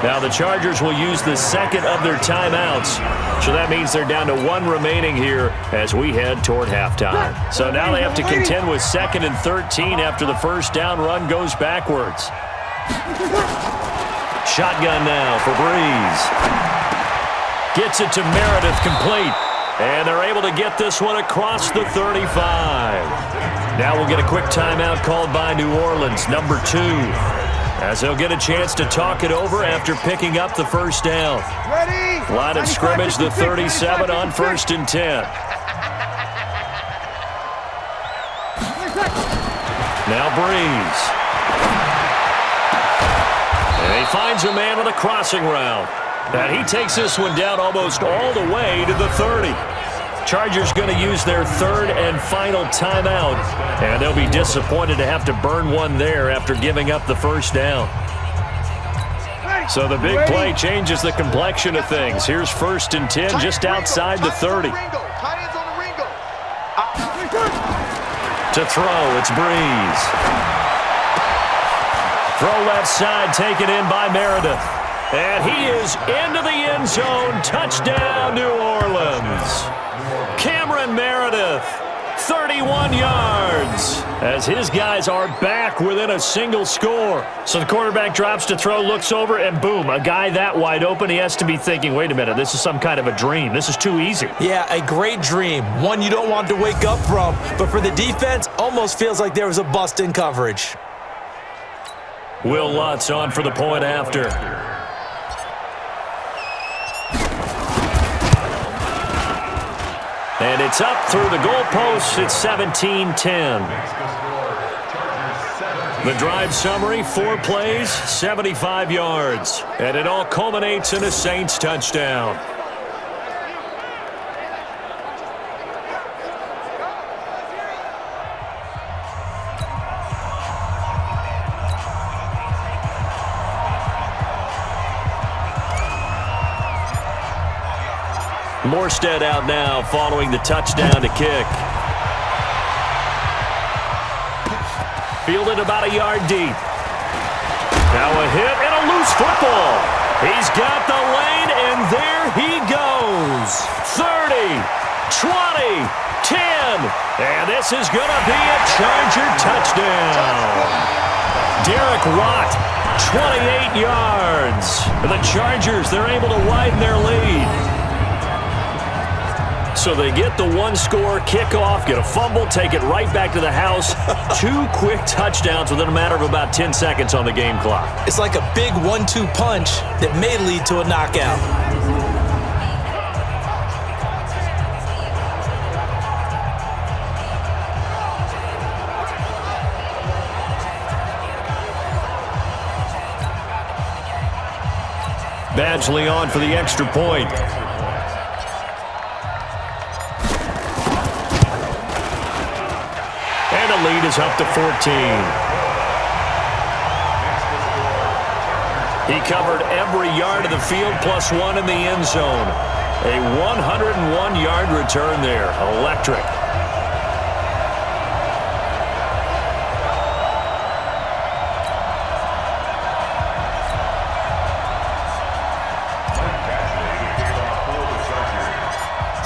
Now the Chargers will use the second of their timeouts. So that means they're down to 1 remaining here as we head toward halftime. So now they have to contend with 2nd and 13 after the first down run goes backwards. Shotgun now for Breeze. Gets it to Meredith complete. And they're able to get this one across the 35. Now we'll get a quick timeout called by New Orleans, number 2. As they'll get a chance to talk it over after picking up the first down. Line of scrimmage, the 37 on 1st and 10. Now Breeze. And he finds a man on the crossing route. And he takes this one down almost all the way to the 30. Chargers going to use their third and final timeout, and they'll be disappointed to have to burn one there after giving up the first down. So the big play changes the complexion of things. Here's 1st and 10 just outside the 30. To throw, it's Breeze. Throw left side, taken in by Meredith. And he is into the end zone. Touchdown, New Orleans. Cameron Meredith, 31 yards, as his guys are back within a single score. So the quarterback drops to throw, looks over, and boom, a guy that wide open, he has to be thinking, wait a minute, this is some kind of a dream. This is too easy. Yeah, a great dream. One you don't want to wake up from. But for the defense, almost feels like there was a bust in coverage. Will Lutz on for the point after. And it's up through the goalposts. It's 17-10. The drive summary, 4 plays, 75 yards. And it all culminates in a Saints touchdown. Morstead out now following the touchdown to kick. Fielded about a yard deep. Now a hit and a loose football. He's got the lane, and there he goes. 30, 20, 10. And this is going to be a Charger touchdown. Derek Watt, 28 yards. And the Chargers, they're able to widen their lead. So they get the one-score kickoff, get a fumble, take it right back to the house. 2 quick touchdowns within a matter of about 10 seconds on the game clock. It's like a big 1-2 punch that may lead to a knockout. Badgley on for the extra point. And the lead is up to 14. He covered every yard of the field plus 1 in the end zone. A 101-yard return there. Electric.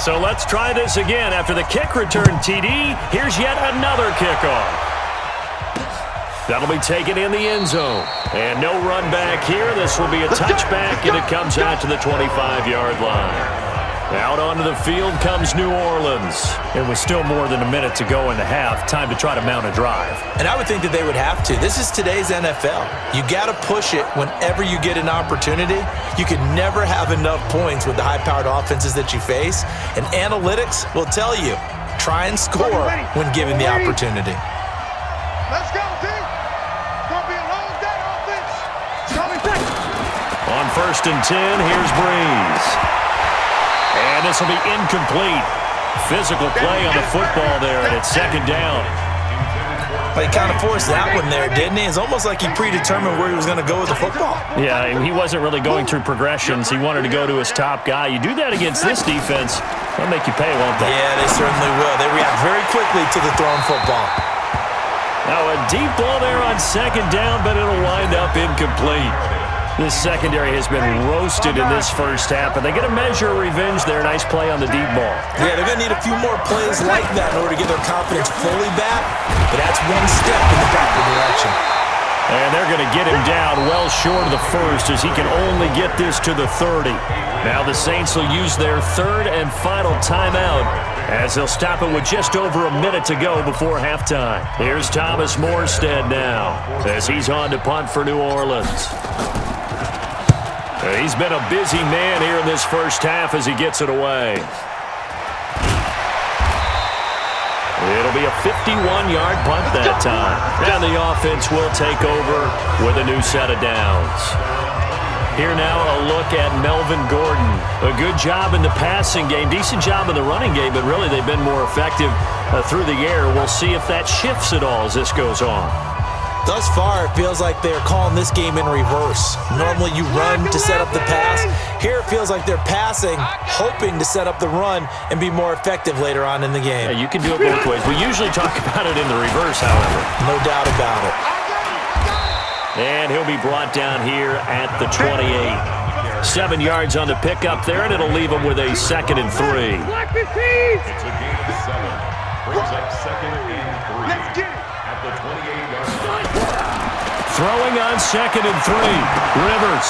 So let's try this again. After the kick return TD, here's yet another kickoff. That'll be taken in the end zone. And no run back here. This will be a touchback, and it comes out to the 25-yard line. Out onto the field comes New Orleans. It was still more than a minute to go in the half. Time to try to mount a drive. And I would think that they would have to. This is today's NFL. You got to push it whenever you get an opportunity. You can never have enough points with the high-powered offenses that you face. And analytics will tell you, try and score when given the opportunity. Let's go, team. It's going to be a long day offense. On 1st and 10, here's Breeze. And this will be incomplete. Physical play on the football there, and it's 2nd down. But he kind of forced that one there, didn't he? It's almost like he predetermined where he was going to go with the football. Yeah, he wasn't really going through progressions. He wanted to go to his top guy. You do that against this defense, they'll make you pay, won't they? Yeah, they certainly will. They react very quickly to the thrown football. Now a deep ball there on 2nd down, but it'll wind up incomplete. This secondary has been roasted in this first half, but they get a measure of revenge there. Nice play on the deep ball. Yeah, they're going to need a few more plays like that in order to get their confidence fully back, but that's one step in the proper direction. And they're going to get him down well short of the first as he can only get this to the 30. Now the Saints will use their 3rd and final timeout as they'll stop it with just over a minute to go before halftime. Here's Thomas Morstead now as he's on to punt for New Orleans. He's been a busy man here in this first half as he gets it away. It'll be a 51-yard punt that time. And the offense will take over with a new set of downs. Here now, a look at Melvin Gordon. A good job in the passing game, decent job in the running game, but really they've been more effective through the air. We'll see if that shifts at all as this goes on. Thus far, it feels like they're calling this game in reverse. Normally you run to set up the pass. Here it feels like they're passing, hoping to set up the run and be more effective later on in the game. Yeah, you can do it both ways. We usually talk about it in the reverse, however. No doubt about it. And he'll be brought down here at the 28. 7 yards on the pickup there, and it'll leave him with a 2nd and 3. It's a gain of 7. Brings up 2nd and 3. Let's get it. At the 28-yard line. Throwing on 2nd and 3. Rivers.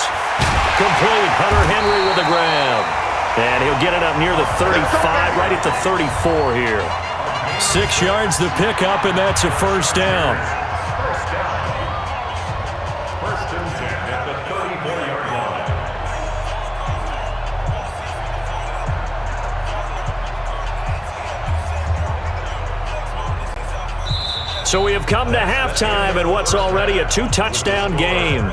Complete. Hunter Henry with the grab. And he'll get it up near the 35, right at the 34 here. 6 yards the pickup, and that's a first down. First down. 1st and 10 at the 34-yard line. So we have come to halftime in what's already a 2-touchdown game.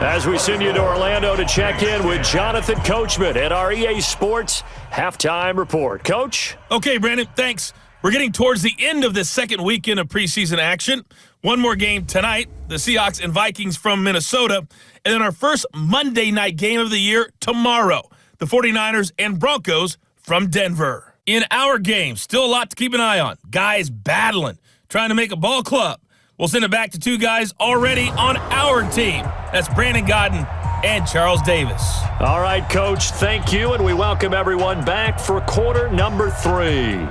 As we send you to Orlando to check in with Jonathan Coachman at our EA Sports Halftime Report. Coach? Okay, Brandon, thanks. We're getting towards the end of this second weekend of preseason action. One more game tonight, the Seahawks and Vikings from Minnesota. And then our first Monday night game of the year tomorrow, the 49ers and Broncos from Denver. In our game, still a lot to keep an eye on. Guys battling, trying to make a ball club. We'll send it back to 2 guys already on our team. That's Brandon Godden and Charles Davis. All right, Coach, thank you, and we welcome everyone back for quarter number 3.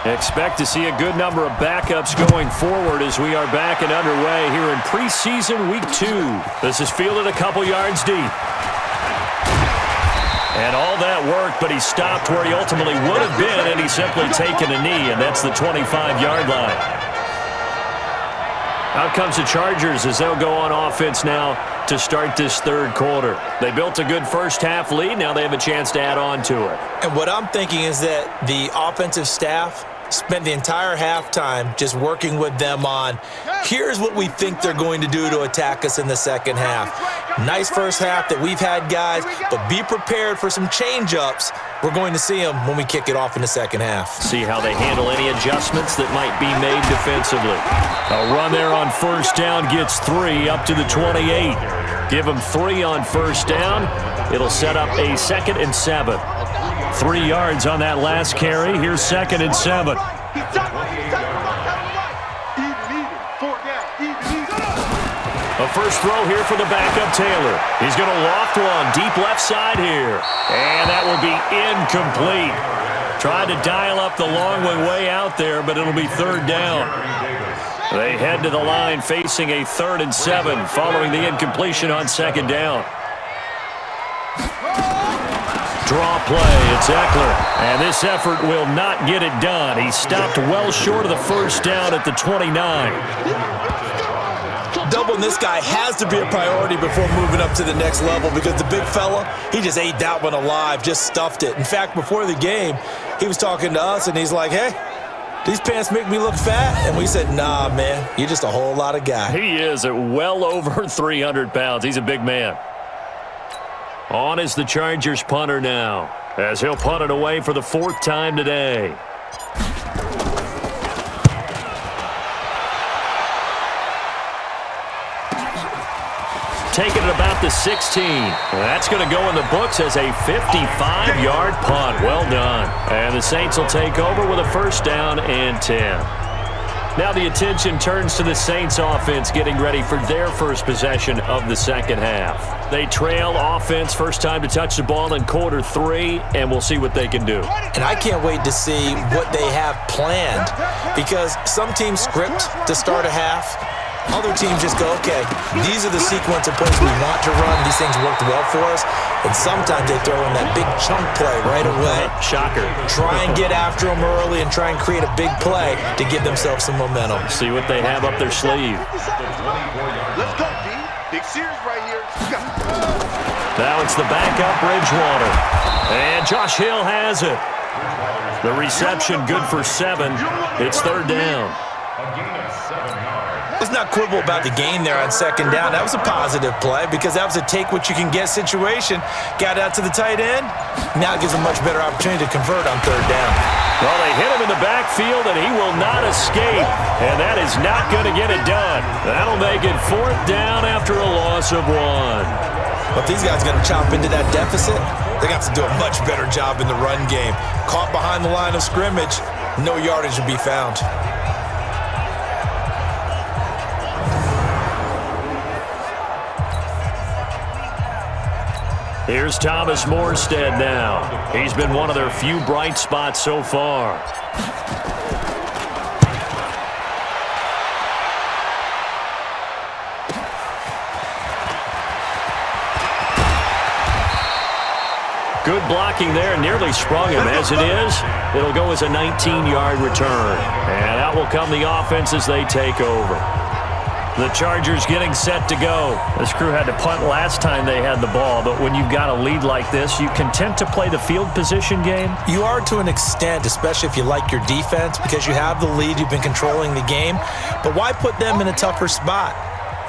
Expect to see a good number of backups going forward as we are back and underway here in preseason week 2. This is fielded a couple yards deep. And all that worked, but he stopped where he ultimately would have been, and he's simply taken a knee, and that's the 25-yard line. Out comes the Chargers as they'll go on offense now to start this third quarter. They built a good first-half lead. Now they have a chance to add on to it. And what I'm thinking is that the offensive staff spent the entire halftime just working with them on, here's what we think they're going to do to attack us in the second half. Nice first half that we've had, guys, but be prepared for some change-ups. We're going to see them when we kick it off in the second half. See how they handle any adjustments that might be made defensively. A run there on first down gets 3 up to the 28. Give them 3 on first down. It'll set up a 2nd and 7. 3 yards on that last carry. Here's 2nd and 7. A first throw here for the backup, Taylor. He's going to loft one deep left side here. And that will be incomplete. Tried to dial up the long one way out there, but it'll be 3rd down. They head to the line facing a 3rd and 7 following the incompletion on 2nd down. Draw play, it's Eckler. And this effort will not get it done. He stopped well short of the first down at the 29. Doubling this guy has to be a priority before moving up to the next level because the big fella, he just ate that one alive, just stuffed it. In fact, before the game, he was talking to us, and he's like, hey, these pants make me look fat. And we said, nah, man, you're just a whole lot of guy. He is at well over 300 pounds. He's a big man. On is the Chargers punter now, as he'll punt it away for the 4th time today. Taking it about the 16. That's going to go in the books as a 55-yard punt. Well done. And the Saints will take over with a first down and 10. Now the attention turns to the Saints offense getting ready for their first possession of the second half. They trail offense first time to touch the ball in quarter 3, and we'll see what they can do. And I can't wait to see what they have planned because some teams script to start a half. Other teams just go, okay, these are the sequence of plays we want to run. These things worked well for us. And sometimes they throw in that big chunk play right away. Shocker. Try and get after them early and try and create a big play to give themselves some momentum. See what they have up their sleeve. Let's go, D. Big series right here. Now it's the backup, Bridgewater. And Josh Hill has it. The reception good for 7. It's 3rd down. A gain of 7 yards. Let's not quibble about the gain there on 2nd down. That was a positive play because that was a take-what-you-can-get situation. Got out to the tight end. Now it gives a much better opportunity to convert on 3rd down. Well, they hit him in the backfield, and he will not escape. And that is not going to get it done. That'll make it 4th down after a loss of 1. But if these guys are going to chop into that deficit, they're going to have to do a much better job in the run game. Caught behind the line of scrimmage, no yardage to be found. Here's Thomas Morstead now. He's been one of their few bright spots so far. Good blocking there, nearly sprung him. As it is, it'll go as a 19-yard return. And out will come the offense as they take over. The Chargers getting set to go. This crew had to punt last time they had the ball, but when you've got a lead like this, you content to play the field position game? You are to an extent, especially if you like your defense, because you have the lead, you've been controlling the game. But why put them in a tougher spot?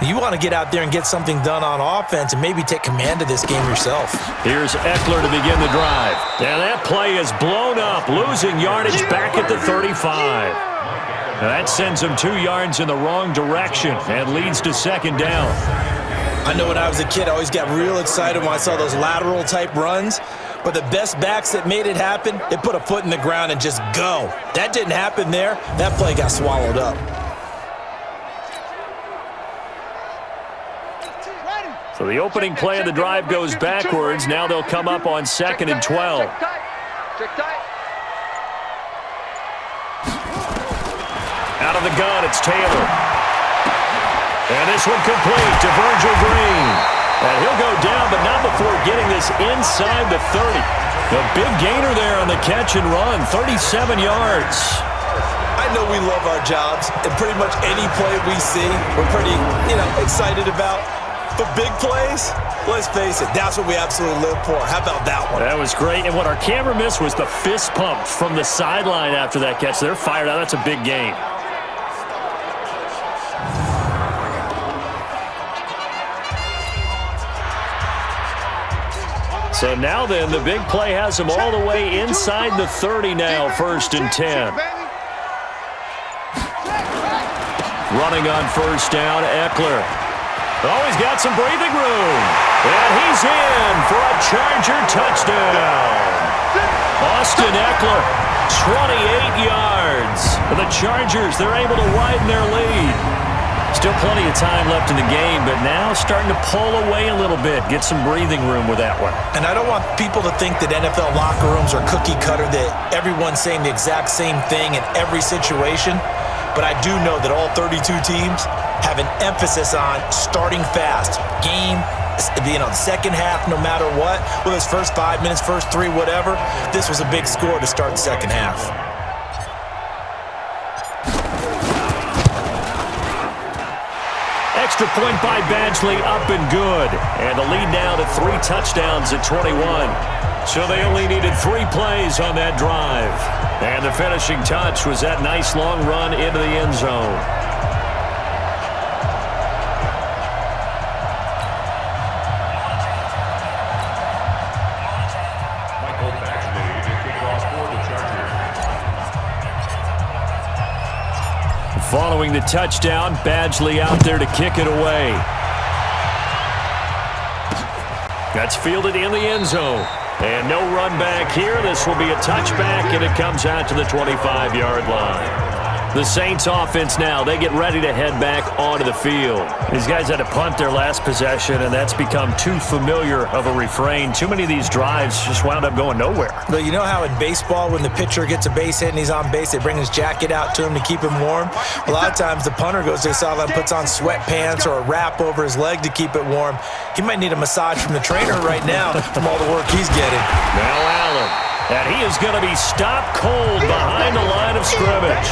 You want to get out there and get something done on offense and maybe take command of this game yourself. Here's Eckler to begin the drive. And that play is blown up, losing yardage back at the 35. That sends him 2 yards in the wrong direction and leads to 2nd down. I know when I was a kid, I always got real excited when I saw those lateral-type runs. But the best backs that made it happen, they put a foot in the ground and just go. That didn't happen there. That play got swallowed up. So the opening play of the drive goes backwards. Now they'll come up on 2nd and 12. Check tight. Out of the gun, it's Taylor. And this one complete to Virgil Green. And he'll go down, but not before getting this inside the 30. A big gainer there on the catch and run, 37 yards. I know we love our jobs, and pretty much any play we see, we're pretty, excited about. But big plays, let's face it, that's what we absolutely live for. How about that one? That was great, and what our camera missed was the fist pump from the sideline after that catch. They're fired out. That's a big gain. So now then, the big play has them all the way inside the 30 now, 1st and 10. Running on 1st down, Eckler. Oh, he's got some breathing room. And he's in for a Charger touchdown. Austin Eckler, 28 yards. For the Chargers, they're able to widen their lead. Still plenty of time left in the game, but now starting to pull away a little bit. Get some breathing room with that one. And I don't want people to think that NFL locker rooms are cookie cutter, that everyone's saying the exact same thing in every situation. But I do know that all 32 teams have an emphasis on starting fast. Game, the second half, no matter what, whether it's first 5 minutes, first 3, whatever, this was a big score to start the second half. Extra point by Badgley, up and good. And the lead now to 3 touchdowns at 21. So they only needed 3 plays on that drive. And the finishing touch was that nice long run into the end zone. Michael Badgley to kick off for the Chargers. Following the touchdown, Badgley out there to kick it away. That's fielded in the end zone. And no run back here. This will be a touchback, and it comes out to the 25-yard line. The Saints offense now, they get ready to head back onto the field. These guys had to punt their last possession, and that's become too familiar of a refrain. Too many of these drives just wound up going nowhere. But you know how in baseball, when the pitcher gets a base hit and he's on base, they bring his jacket out to him to keep him warm? A lot of times the punter goes to the sideline, puts on sweatpants or a wrap over his leg to keep it warm. He might need a massage from the trainer right now from all the work he's getting. Now Allen, and he is going to be stopped cold behind the line of scrimmage.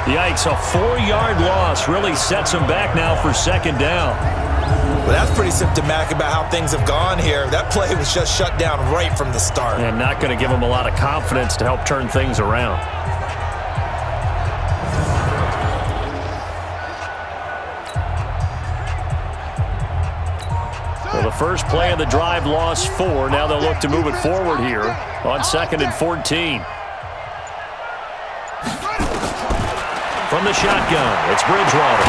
Yikes, a 4-yard loss really sets him back now for 2nd down. Well, that's pretty symptomatic about how things have gone here. That play was just shut down right from the start. And not going to give him a lot of confidence to help turn things around. Well, the first play of the drive lost 4. Now they'll look to move it forward here on 2nd and 14. From the shotgun, it's Bridgewater.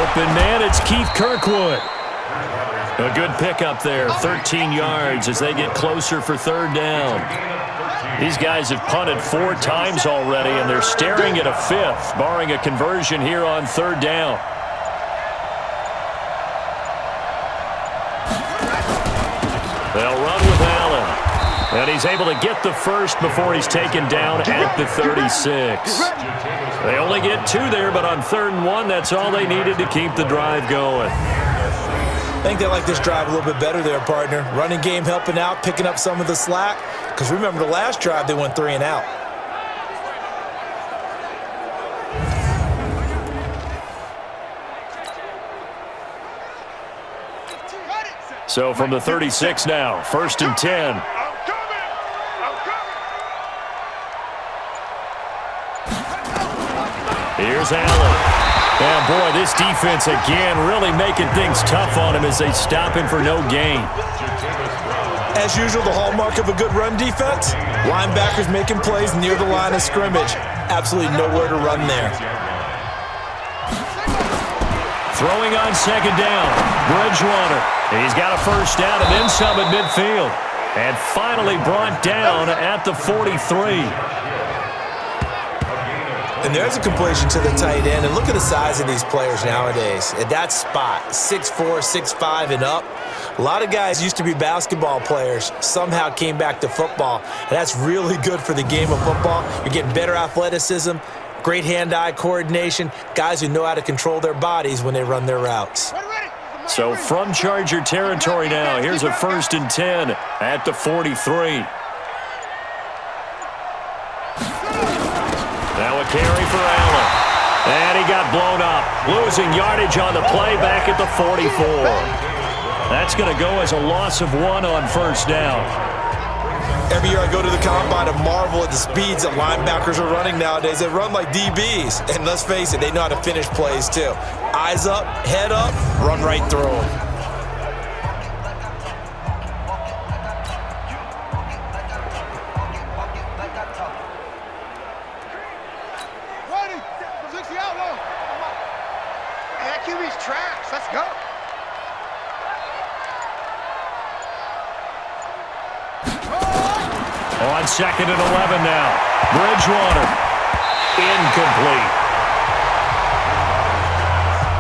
Open man, it's Keith Kirkwood. A good pickup there, 13 yards as they get closer for 3rd down. These guys have punted 4 times already, and they're staring at a 5th, barring a conversion here on 3rd down. They'll run with Allen. And he's able to get the first before he's taken down at the 36. They only get 2 there, but on 3rd and 1, that's all they needed to keep the drive going. I think they like this drive a little bit better there, partner. Running game helping out, picking up some of the slack. Because remember, the last drive, they went 3 and out. So from the 36 now, 1st and 10. Here's Allen. And boy, this defense again really making things tough on him as they stop him for no gain. As usual, the hallmark of a good run defense, linebackers making plays near the line of scrimmage. Absolutely nowhere to run there. Throwing on 2nd down, Bridgewater. He's got a 1st down and then some at midfield. And finally brought down at the 43. And there's a completion to the tight end. And look at the size of these players nowadays. At that spot, 6'4", 6'5", and up. A lot of guys used to be basketball players, somehow came back to football. And that's really good for the game of football. You're getting better athleticism, Great hand-eye coordination, guys who know how to control their bodies when they run their routes. So from Charger territory now, here's a 1st and 10 at the 43. Now a carry for Allen. And he got blown up. Losing yardage on the play back at the 44. That's going to go as a loss of 1 on 1st down. Every year I go to the combine and marvel at the speeds that linebackers are running nowadays. They run like DBs. And let's face it, they know how to finish plays too. Eyes up, head up, run right through them. Ready. 60 out low. Hey, that QB's trash. Let's go. On 2nd and 11 now. Bridgewater. Incomplete.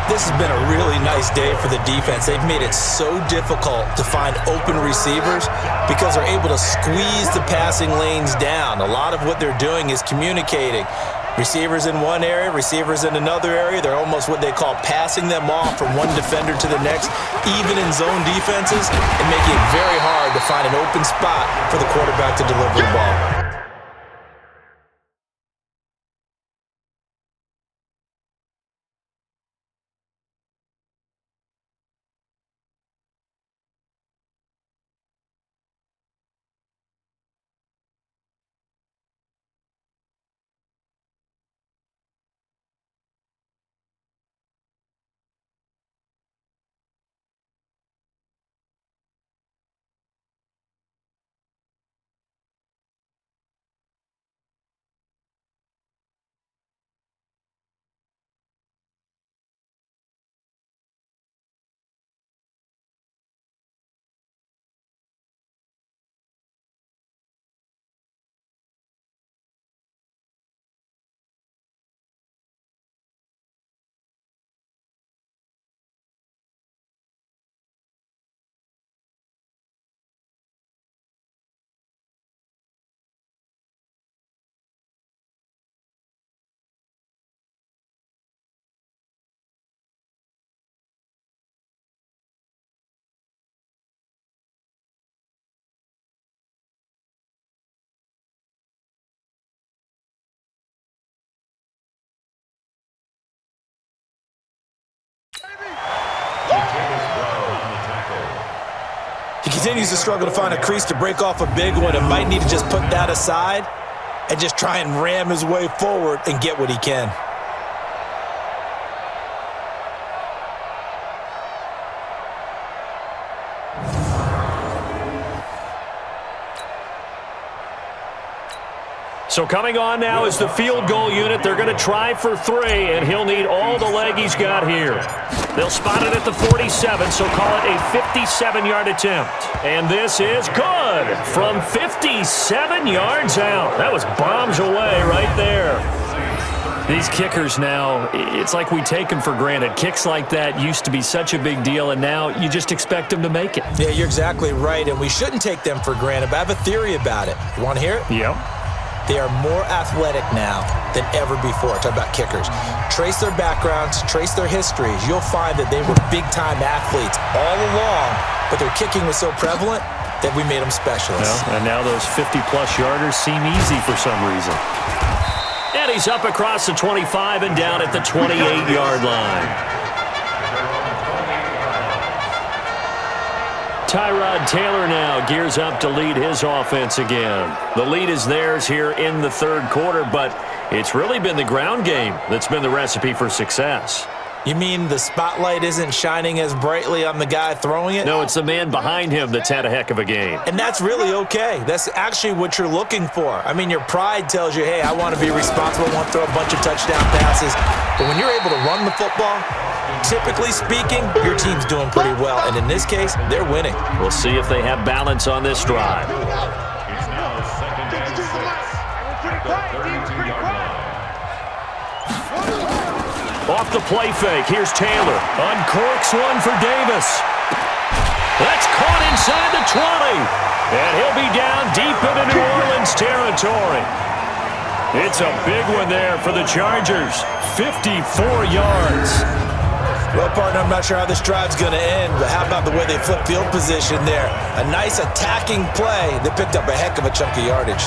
This has been a really nice day for the defense. They've made it so difficult to find open receivers because they're able to squeeze the passing lanes down. A lot of what they're doing is communicating. Receivers in one area, receivers in another area. They're almost what they call passing them off from one defender to the next, even in zone defenses, and making it very hard to find an open spot for the quarterback to deliver the ball. He continues to struggle to find a crease to break off a big one and might need to just put that aside and just try and ram his way forward and get what he can. So coming on now is the field goal unit. They're going to try for 3, and he'll need all the leg he's got here. They'll spot it at the 47, so call it a 57-yard attempt. And this is good from 57 yards out. That was bombs away right there. These kickers now, it's like we take them for granted. Kicks like that used to be such a big deal, and now you just expect them to make it. Yeah, you're exactly right, and we shouldn't take them for granted, but I have a theory about it. You want to hear it? Yep. They are more athletic now than ever before. Talk about kickers. Trace their backgrounds, trace their histories. You'll find that they were big-time athletes all along, but their kicking was so prevalent that we made them specialists. Well, and now those 50-plus yarders seem easy for some reason. And he's up across the 25 and down at the 28-yard line. Tyrod Taylor now gears up to lead his offense again. The lead is theirs here in the third quarter, but it's really been the ground game that's been the recipe for success. You mean the spotlight isn't shining as brightly on the guy throwing it? No, it's the man behind him that's had a heck of a game. And that's really okay. That's actually what you're looking for. I mean, your pride tells you, hey, I want to be responsible, I want to throw a bunch of touchdown passes. But when you're able to run the football, typically speaking, your team's doing pretty well. And in this case, they're winning. We'll see if they have balance on this drive. It's now 2nd and 6 at the 32-yard line. Off the play fake, here's Taylor. Uncorks one for Davis. That's caught inside the 20. And he'll be down deep into New Orleans territory. It's a big one there for the Chargers. 54 yards. Well, partner, I'm not sure how this drive's going to end, but how about the way they flip field position there? A nice attacking play that picked up a heck of a chunk of yardage.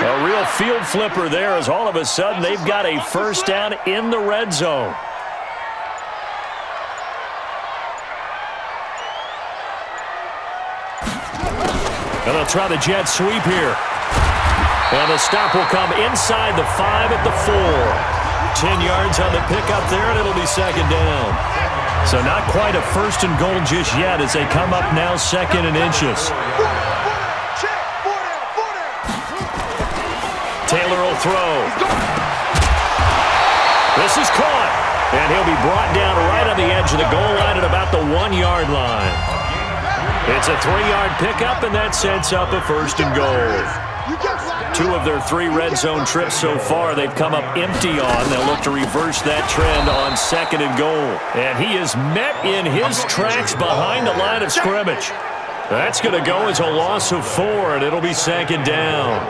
A real field flipper there as all of a sudden they've got a first down in the red zone. And they'll try the jet sweep here. And the stop will come inside the 5 at the 4. 10 yards on the pickup there, and it'll be second down. So not quite a first and goal just yet as they come up now second and inches. Taylor will throw. This is caught. And he'll be brought down right on the edge of the goal line at about the 1-yard line. It's a 3-yard pickup, and that sets up a first and goal. 2 of their 3 red zone trips so far they've come up empty on. They'll look to reverse that trend on second and goal. And he is met in his tracks behind the line of scrimmage. That's going to go as a loss of 4, and it'll be second down.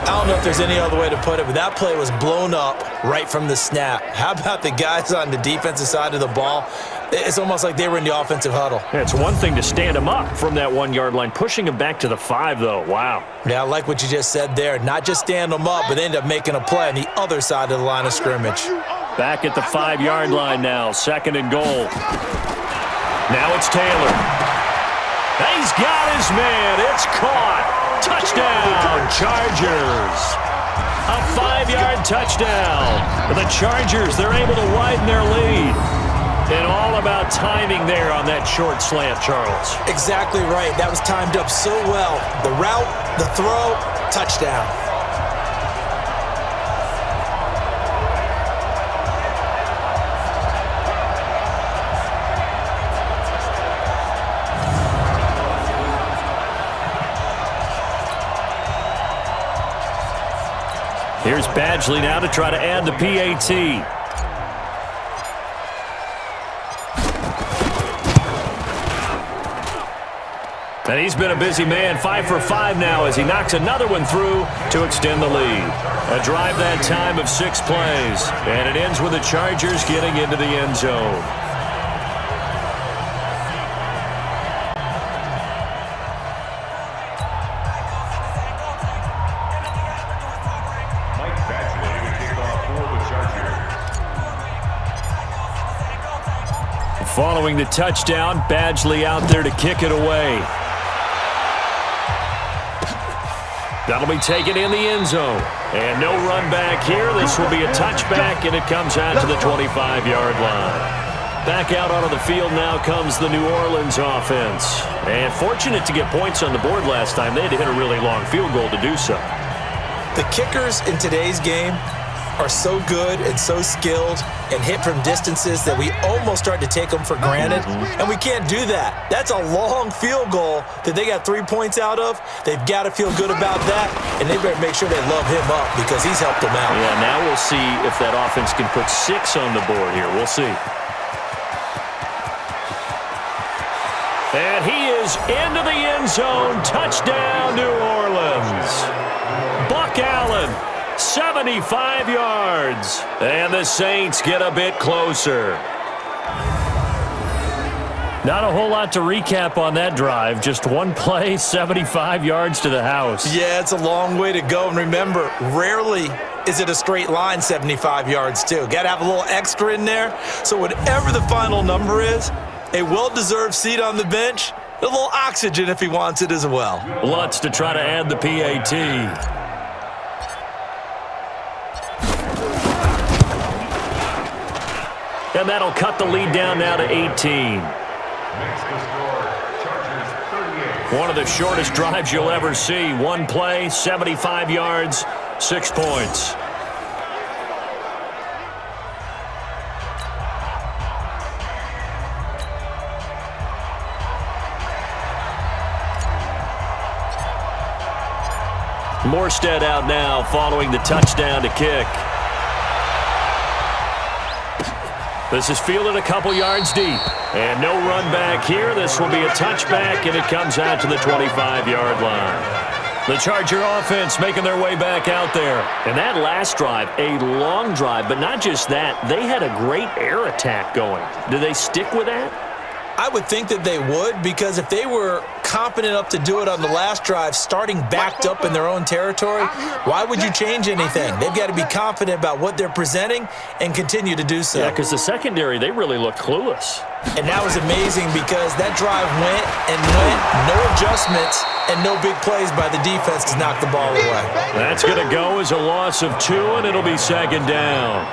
I don't know if there's any other way to put it, but that play was blown up right from the snap. How about the guys on the defensive side of the ball? It's almost like they were in the offensive huddle. It's one thing to stand him up from that 1-yard line. Pushing him back to the 5, though. Wow. Yeah, I like what you just said there. Not just stand them up, but they end up making a play on the other side of the line of scrimmage. Back at the 5-yard line now. Second and goal. Now it's Taylor. He's got his man. It's caught. Touchdown, Chargers. A 5-yard touchdown. The Chargers, they're able to widen their lead. And all about timing there on that short slant, Charles. Exactly right. That was timed up so well. The route, the throw, touchdown. Here's Badgley now to try to add the PAT. And he's been a busy man, 5 for 5 now as he knocks another one through to extend the lead. A drive that time of 6 plays. And it ends with the Chargers getting into the end zone. Following the touchdown, Badgley out there to kick it away. That'll be taken in the end zone. And no run back here. This will be a touchback, and it comes out to the 25-yard line. Back out onto the field now comes the New Orleans offense. And fortunate to get points on the board last time. They had to hit a really long field goal to do so. The kickers in today's game are so good and so skilled and hit from distances that we almost start to take them for granted, and we can't do that. That's a long field goal that they got 3 points out of. They've got to feel good about that, and they better make sure they love him up because he's helped them out. Yeah, now we'll see if that offense can put 6 on the board here. We'll see. And he is into the end zone. Touchdown, New Orleans. Buck Allen. 75 yards. And the Saints get a bit closer. Not a whole lot to recap on that drive. Just one play, 75 yards to the house. Yeah, it's a long way to go. And remember, rarely is it a straight line 75 yards, too. Got to have a little extra in there. So whatever the final number is, a well-deserved seat on the bench, a little oxygen if he wants it as well. Lutz to try to add the PAT. And that'll cut the lead down now to 18. One of the shortest drives you'll ever see. One play, 75 yards, 6 points. Morstead out now following the touchdown to kick. This is fielded a couple yards deep. And no run back here. This will be a touchback, and it comes out to the 25-yard line. The Charger offense making their way back out there. And that last drive, a long drive, but not just that. They had a great air attack going. Do they stick with that? I would think that they would, because if they were confident enough to do it on the last drive, starting backed up in their own territory, why would you change anything? They've got to be confident about what they're presenting and continue to do so. Yeah, because the secondary, they really look clueless. And that was amazing because that drive went and went, no adjustments, and no big plays by the defense to knock the ball away. That's going to go as a loss of 2, and it'll be second down.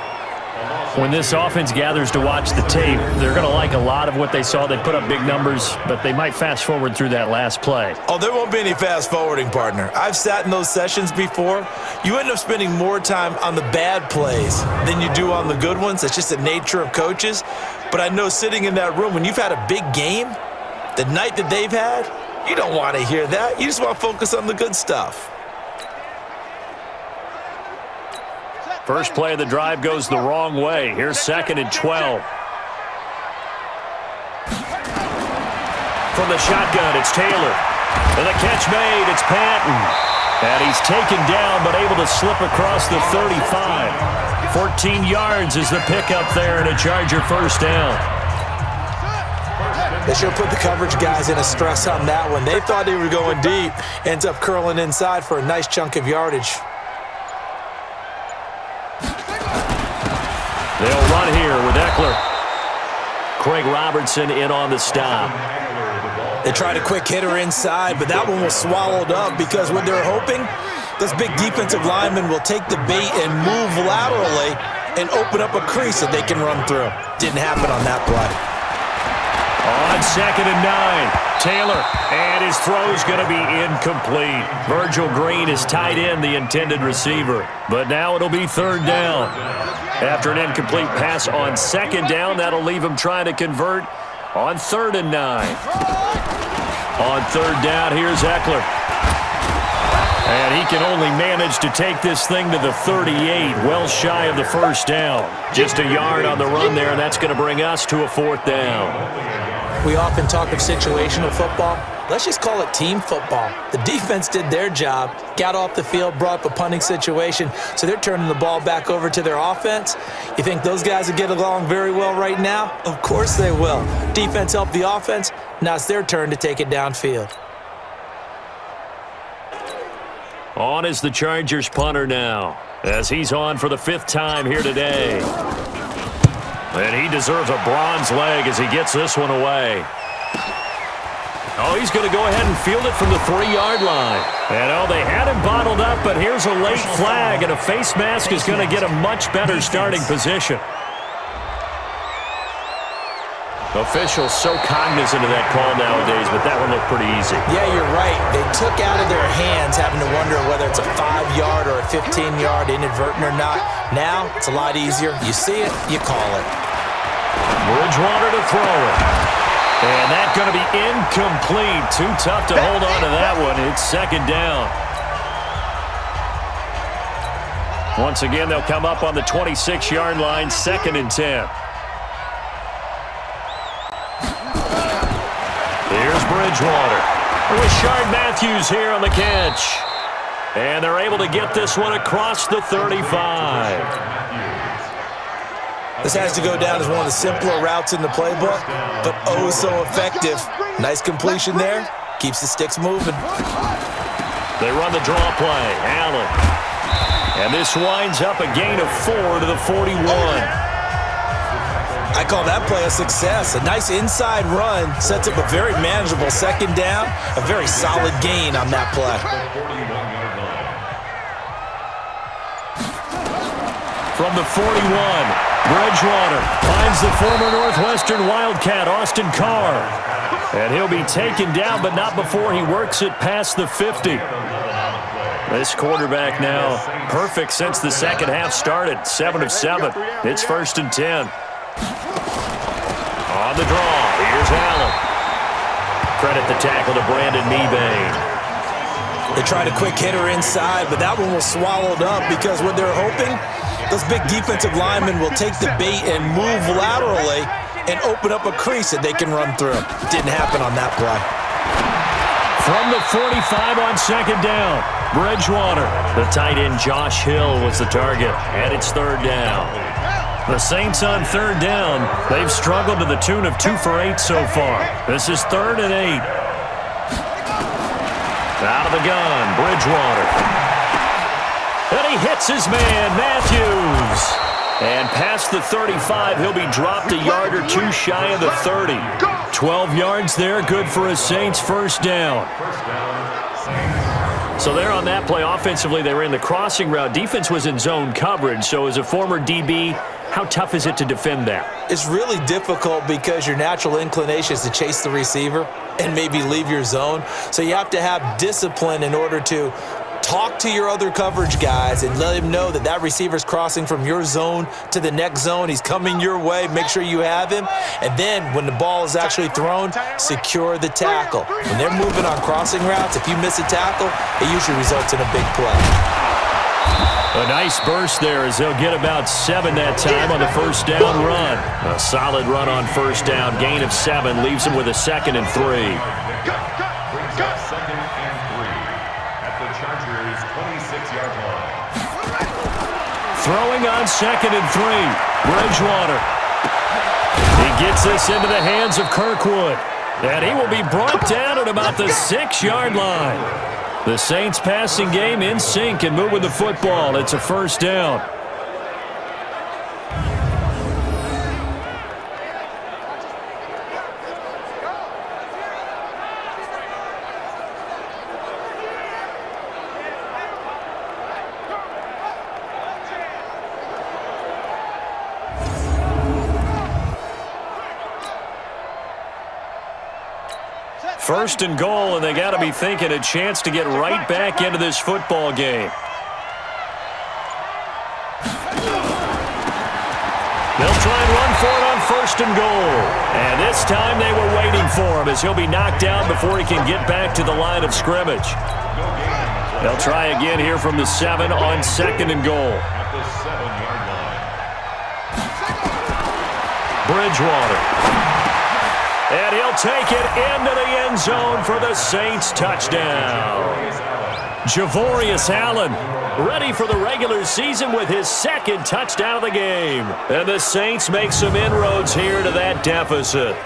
When this offense gathers to watch the tape, they're going to like a lot of what they saw. They put up big numbers, but they might fast forward through that last play. Oh, there won't be any fast forwarding, partner. I've sat in those sessions before. You end up spending more time on the bad plays than you do on the good ones. It's just the nature of coaches. But I know sitting in that room, when you've had a big game, the night that they've had, you don't want to hear that. You just want to focus on the good stuff. First play of the drive goes the wrong way. Here's 2nd and 12. From the shotgun, it's Taylor. And the catch made, it's Patton. And he's taken down, but able to slip across the 35. 14 yards is the pickup there, and a Charger first down. They sure put the coverage guys in a stress on that one. They thought they were going deep. Ends up curling inside for a nice chunk of yardage. They'll run here with Eckler. Craig Robertson in on the stop. They tried a quick hitter inside, but that one was swallowed up because what they're hoping, those big defensive linemen will take the bait and move laterally and open up a crease that they can run through. Didn't happen on that play. On 2nd and 9, Taylor, and his throw's going to be incomplete. Virgil Green is tied in, the intended receiver. But now it'll be 3rd down. After an incomplete pass on 2nd down, that'll leave him trying to convert on 3rd and 9. On 3rd down, here's Eckler. And he can only manage to take this thing to the 38, well shy of the first down. Just a yard on the run there, and that's going to bring us to a 4th down. We often talk of situational football. Let's just call it team football. The defense did their job, got off the field, brought up a punting situation, so they're turning the ball back over to their offense. You think those guys will get along very well right now? Of course they will. Defense helped the offense. Now it's their turn to take it downfield. On is the Chargers punter now, as he's on for the 5th time here today. And he deserves a bronze leg as he gets this one away. Oh, he's going to go ahead and field it from the 3-yard line. And, oh, they had him bottled up, but here's a late flag, and a face mask is going to get a much better starting position. Officials so cognizant of that call nowadays, but that one looked pretty easy. Yeah, you're right. They took out of their hands having to wonder whether it's a 5-yard or a 15-yard inadvertent or not. Now, it's a lot easier. You see it, you call it. Bridgewater to throw it. And that's going to be incomplete. Too tough to hold on to that one. It's 2nd down. Once again, they'll come up on the 26-yard line, 2nd and 10. Here's Bridgewater. Rashard Matthews here on the catch. And they're able to get this one across the 35. This has to go down as one of the simpler routes in the playbook, but oh so effective. Nice completion there. Keeps the sticks moving. They run the draw play. Allen. And this winds up a gain of 4 to the 41. I call that play a success. A nice inside run sets up a very manageable 2nd down. A very solid gain on that play. From the 41, Bridgewater finds the former Northwestern Wildcat, Austin Carr. And he'll be taken down, but not before he works it past the 50. This quarterback now perfect since the second half started. 7 of 7. It's 1st and 10. On the draw, here's Allen. Credit the tackle to Brandon Mebane. They tried a quick hitter inside, but that one was swallowed up because what they're hoping, Those big defensive linemen will take the bait and move laterally and open up a crease that they can run through. Didn't happen on that play. From the 45 on second down, Bridgewater. The tight end Josh Hill was the target, and it's third down. The Saints on third down, they've struggled to the tune of 2 for 8 so far. This is 3rd and 8. Out of the gun, Bridgewater. And he hits his man, Matthews. And past the 35, he'll be dropped a yard or 2 shy of the 30. 12 yards there, good for a Saints first down. So there on that play, offensively, they ran the crossing route. Defense was in zone coverage, so as a former DB, how tough is it to defend that? It's really difficult because your natural inclination is to chase the receiver and maybe leave your zone. So you have to have discipline in order to talk to your other coverage guys and let him know that that receiver's crossing from your zone to the next zone. He's coming your way. Make sure you have him. And then when the ball is actually thrown, secure the tackle. When they're moving on crossing routes, if you miss a tackle, it usually results in a big play. A nice burst there as they'll get about 7 that time on the first down run. A solid run on first down. Gain of 7 leaves them with a 2nd and 3. Brings up 2nd and 3 at the Chargers' 26-yard line. Throwing on 2nd and 3. Bridgewater. He gets this into the hands of Kirkwood. And he will be brought down at about the 6-yard line. The Saints passing game in sync and moving the football. It's a first down. First and goal, and they got to be thinking a chance to get right back into this football game. They'll try and run for it on first and goal. And this time they were waiting for him as he'll be knocked down before he can get back to the line of scrimmage. They'll try again here from the 7 on 2nd and goal. At the 7-yard line. Bridgewater. And he'll take it into the end zone for the Saints touchdown. Javorius Allen ready for the regular season with his 2nd touchdown of the game. And the Saints make some inroads here to that deficit.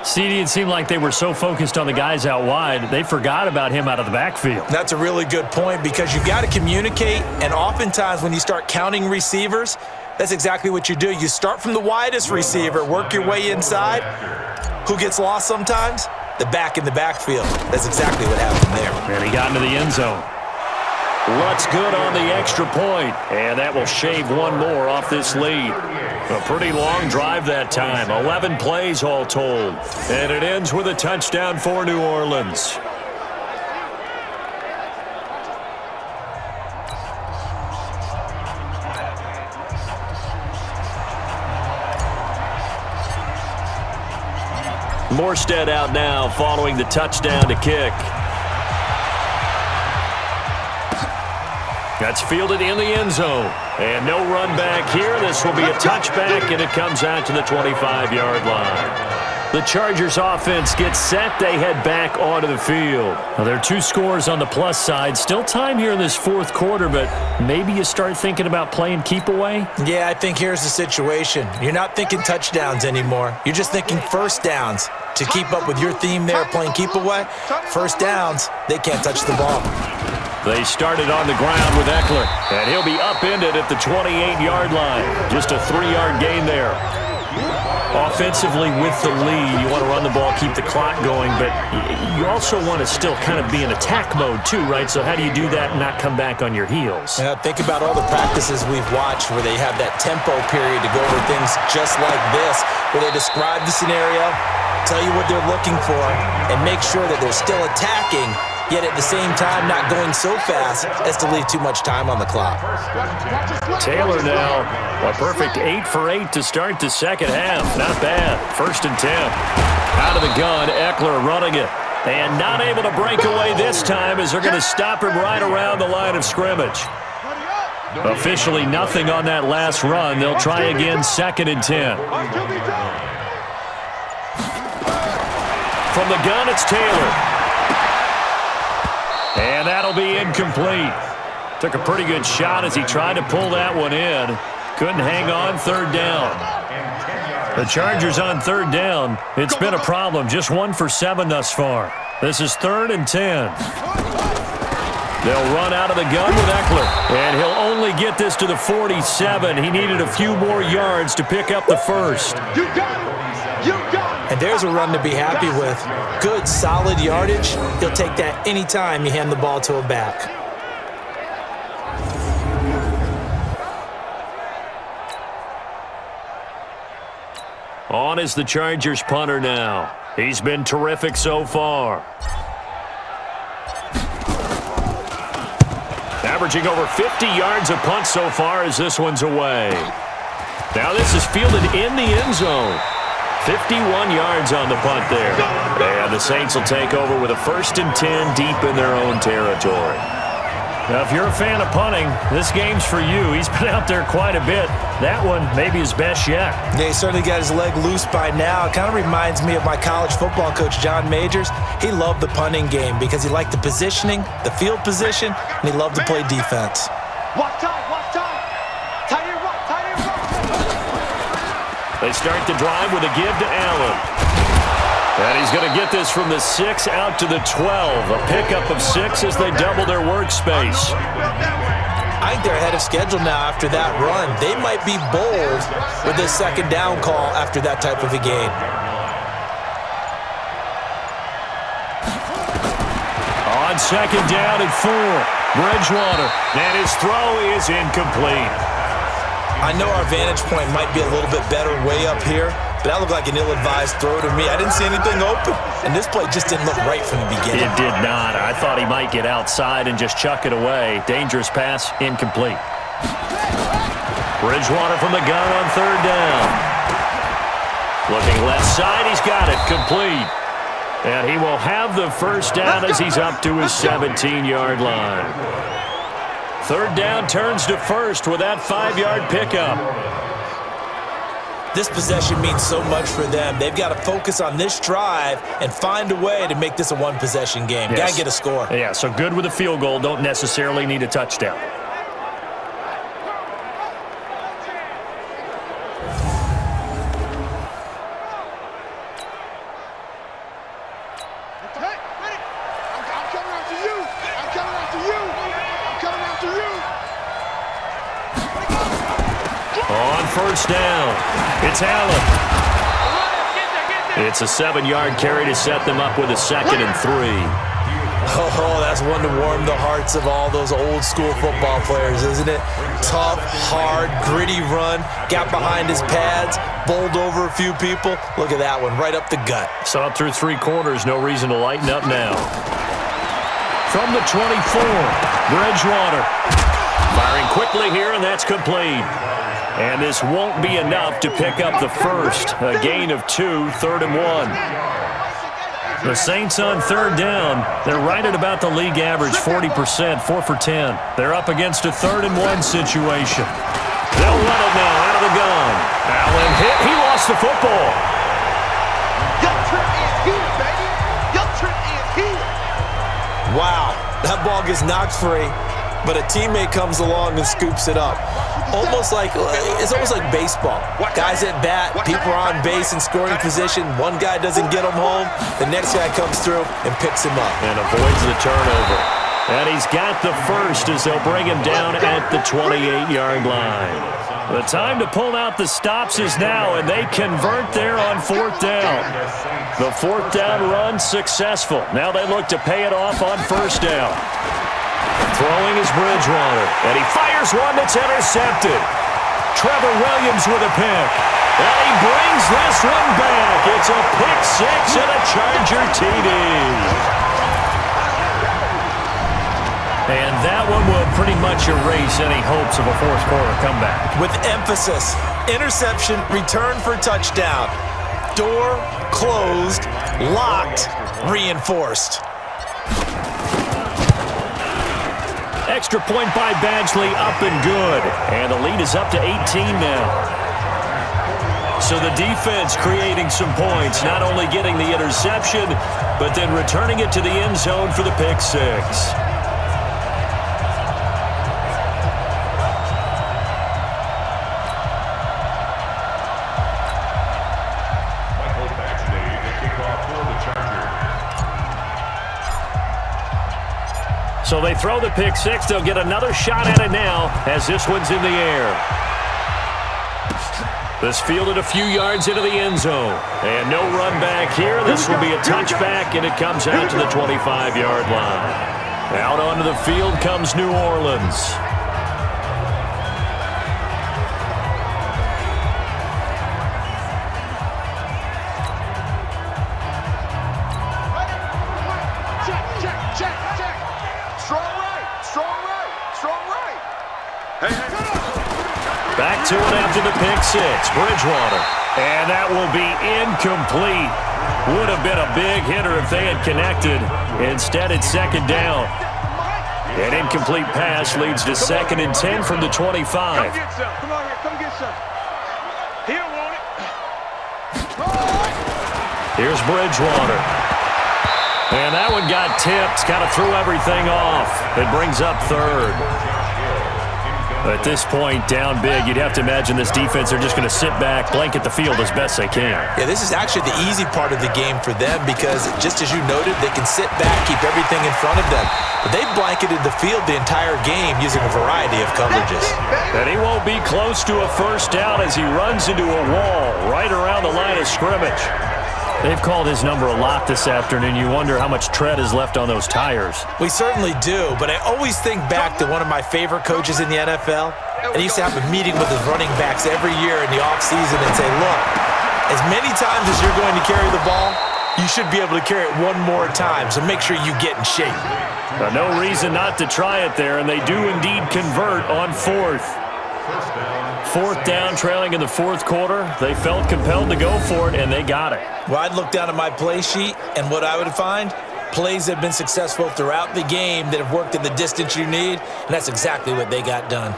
CD, it seemed like they were so focused on the guys out wide, they forgot about him out of the backfield. That's a really good point because you've got to communicate, and oftentimes when you start counting receivers, that's exactly what you do. You start from the widest receiver, work your way inside. Who gets lost sometimes? The back in the backfield. That's exactly what happened there. And he got into the end zone. Lutz good on the extra point, and that will shave one more off this lead. A pretty long drive that time, 11 plays all told. And it ends with a touchdown for New Orleans. Morstead out now following the touchdown to kick. That's fielded in the end zone. And no run back here. This will be a touchback, and it comes out to the 25-yard line. The Chargers offense gets set. They head back onto the field. Well, there are 2 scores on the plus side. Still time here in this 4th quarter, but maybe you start thinking about playing keep away? Yeah, I think here's the situation. You're not thinking touchdowns anymore. You're just thinking first downs. To keep up with your theme there, playing keep away, first downs, they can't touch the ball. They started on the ground with Eckler, and he'll be upended at the 28-yard line. Just a 3-yard gain there. Offensively with the lead, you want to run the ball, keep the clock going, but you also want to still kind of be in attack mode too, right? So how do you do that and not come back on your heels? Yeah, think about all the practices we've watched where they have that tempo period to go over things just like this, where they describe the scenario, tell you what they're looking for, and make sure that they're still attacking, yet at the same time not going so fast as to leave too much time on the clock. Taylor now, a perfect 8 for 8 to start the second half. Not bad. 1st and 10. Out of the gun, Eckler running it. And not able to break away this time as they're going to stop him right around the line of scrimmage. Officially nothing on that last run. They'll try again, 2nd and 10. From the gun, it's Taylor. And that'll be incomplete. Took a pretty good shot as he tried to pull that one in. Couldn't hang on, 3rd down. The Chargers on 3rd down. It's been a problem. Just 1 for 7 thus far. This is 3rd and 10. They'll run out of the gun with Eckler. And he'll only get this to the 47. He needed a few more yards to pick up the first. You got it. You got it. And there's a run to be happy with. Good, solid yardage. He'll take that anytime you hand the ball to a back. On is the Chargers punter now. He's been terrific so far. Averaging over 50 yards a punt so far as this one's away. Now this is fielded in the end zone. 51 yards on the punt there. And the Saints will take over with a 1st and 10 deep in their own territory. Now, if you're a fan of punting, this game's for you. He's been out there quite a bit. That one maybe his best yet. Yeah, he certainly got his leg loose by now. It kind of reminds me of my college football coach, John Majors. He loved the punting game because he liked the positioning, the field position, and he loved to play defense. Walk time, walk time. Tight end rock, tight end rock. They start the drive with a give to Allen. And he's going to get this from the 6 out to the 12. A pickup of 6 as they double their workspace. I think they're ahead of schedule now after that run. They might be bold with this 2nd down call after that type of a game. On 2nd down and 4, Bridgewater. And his throw is incomplete. I know our vantage point might be a little bit better way up here, but that looked like an ill-advised throw to me. I didn't see anything open, and this play just didn't look right from the beginning. It did not. I thought he might get outside and just chuck it away. Dangerous pass, incomplete. Bridgewater from the gun on 3rd down. Looking left side, he's got it, complete. And he will have the 1st down as he's up to his 17-yard line. 3rd down turns to 1st with that 5-yard pickup. This possession means so much for them. They've got to focus on this drive and find a way to make this a one-possession game. Yes. Got to get a score. Yeah, so good with a field goal. Don't necessarily need a touchdown. On 1st down, it's Allen. It's a 7-yard carry to set them up with a 2nd and 3. Oh, that's one to warm the hearts of all those old-school football players, isn't it? Tough, hard, gritty run, got behind his pads, bowled over a few people. Look at that one, right up the gut. Saw it through 3 quarters, no reason to lighten up now. From the 24, Bridgewater. Firing quickly here, and that's complete. And this won't be enough to pick up the first. A gain of 2, 3rd and 1. The Saints on 3rd down. They're right at about the league average, 40%, 4 for 10. They're up against a 3rd and 1 situation. They'll run it now out of the gun. Allen hit. He lost the football. Your trip is here, baby. Your trip is here. Wow, that ball gets knocked free, but a teammate comes along and scoops it up. It's almost like baseball. Guys at bat, people are on base in scoring position. One guy doesn't get him home. The next guy comes through and picks him up. And avoids the turnover. And he's got the first as they'll bring him down at the 28-yard line. The time to pull out the stops is now, and they convert there on 4th down. The 4th down run successful. Now they look to pay it off on 1st down. Throwing is Bridgewater, and he fires one that's intercepted. Trevor Williams with a pick, and he brings this one back. It's a pick 6 and a Charger TD. And that one will pretty much erase any hopes of a 4th quarter comeback. With emphasis, interception, return for touchdown. Door closed, locked, reinforced. Extra point by Badgley, up and good. And the lead is up to 18 now. So the defense creating some points, not only getting the interception, but then returning it to the end zone for the pick six. So they throw the pick six. They'll get another shot at it now as this one's in the air. This fielded a few yards into the end zone. And no run back here. This will be a touchback, and it comes out to the 25-yard line. Out onto the field comes New Orleans. Back to it after the pick six. Bridgewater. And that will be incomplete. Would have been a big hitter if they had connected. Instead, it's second down. An incomplete pass leads to 2nd and 10 from the 25. Come get some. Come on here. Come get some. He don't want it. Here's Bridgewater. And that one got tipped. Kind of threw everything off. It brings up 3rd. At this point, down big, you'd have to imagine this defense are just going to sit back, blanket the field as best they can. Yeah, this is actually the easy part of the game for them because, just as you noted, they can sit back, keep everything in front of them. But they've blanketed the field the entire game using a variety of coverages. And he won't be close to a first down as he runs into a wall right around the line of scrimmage. They've called his number a lot this afternoon. You wonder how much tread is left on those tires. We certainly do, but I always think back to one of my favorite coaches in the NFL. And he used to have a meeting with his running backs every year in the offseason and say, look, as many times as you're going to carry the ball, you should be able to carry it one more time, so make sure you get in shape. No reason not to try it there, and they do indeed convert on 4th. 4th down, trailing in the 4th quarter. They felt compelled to go for it, and they got it. Well, I'd look down at my play sheet, and what I would find, plays that have been successful throughout the game that have worked in the distance you need, and that's exactly what they got done.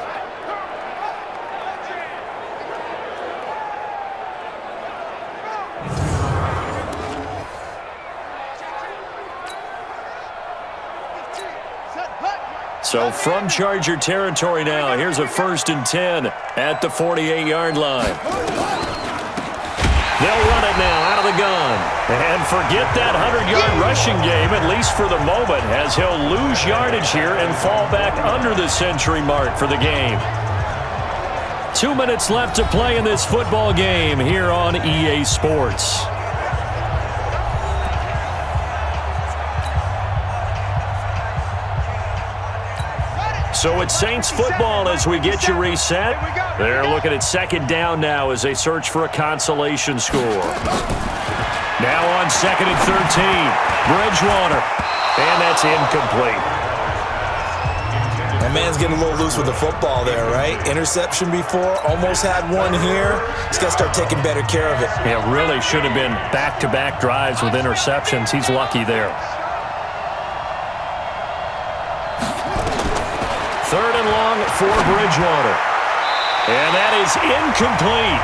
So from Charger territory now, here's a 1st and 10 at the 48-yard line. They'll run it now out of the gun. And forget that 100-yard rushing game, at least for the moment, as he'll lose yardage here and fall back under the century mark for the game. 2 minutes left to play in this football game here on EA Sports. So it's Saints football as we get you reset. They're looking at 2nd down now as they search for a consolation score. Now on 2nd and 13, Bridgewater. And that's incomplete. My man's getting a little loose with the football there, right? Interception before, almost had one here. He's got to start taking better care of it. Yeah, really should have been back-to-back drives with interceptions. He's lucky there. 3rd and long for Bridgewater. And that is incomplete.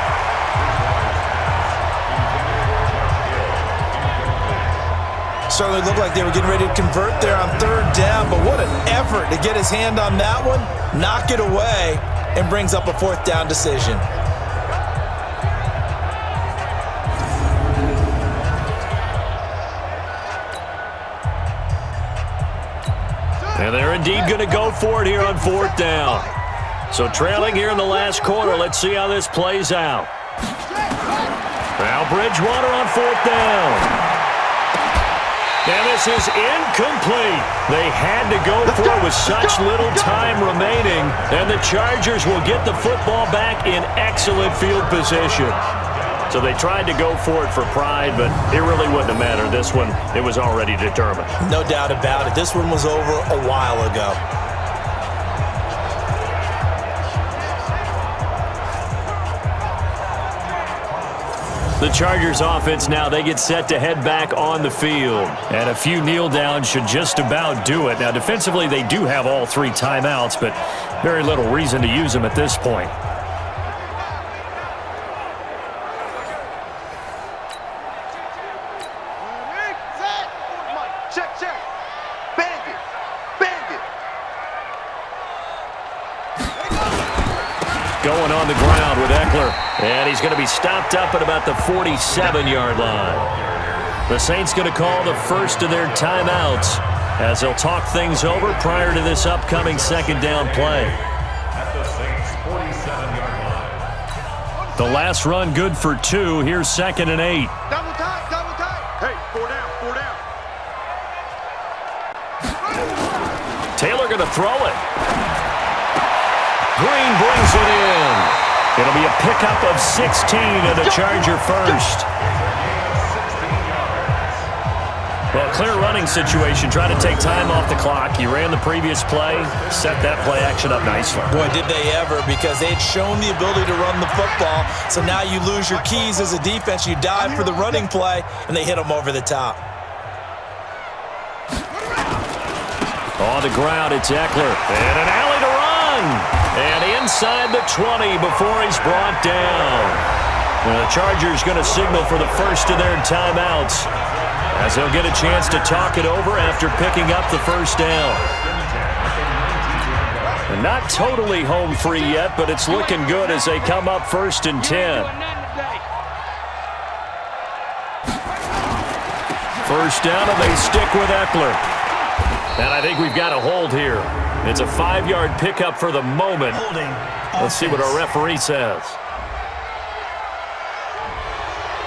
Certainly looked like they were getting ready to convert there on 3rd down, but what an effort to get his hand on that one, knock it away, and brings up a 4th down decision. And they're indeed going to go for it here on 4th down. So trailing here in the last quarter, let's see how this plays out. Now Bridgewater on 4th down. And this is incomplete. They had to go for it with such little time remaining. And the Chargers will get the football back in excellent field position. So they tried to go for it for pride, but it really wouldn't have mattered. This one, it was already determined. No doubt about it. This one was over a while ago. The Chargers offense now, they get set to head back on the field. And a few kneel downs should just about do it. Now, defensively, they do have all 3 timeouts, but very little reason to use them at this point. Going on the ground with Eckler. And he's going to be stopped up at about the 47-yard line. The Saints going to call the first of their timeouts as they'll talk things over prior to this upcoming second down play. At the Saints' 47-yard line. The last run good for 2. Here's 2nd and 8. Double tight, double tight. Hey, 4 down, 4 down. Taylor going to throw it. Green brings it in. It'll be a pickup of 16 and a Charger first. Well, clear running situation. Trying to take time off the clock. You ran the previous play, set that play action up nicely. Boy, did they ever, because they had shown the ability to run the football. So now you lose your keys as a defense. You dive for the running play, and they hit them over the top. On the ground, it's Eckler. And an alley to run. And inside the 20 before he's brought down. And the Chargers going to signal for the first of their timeouts as they'll get a chance to talk it over after picking up the first down. And not totally home free yet, but it's looking good as they come up 1st and 10. First down, and they stick with Eckler. And I think we've got a hold here. It's a 5-yard pickup for the moment. Let's see what our referee says.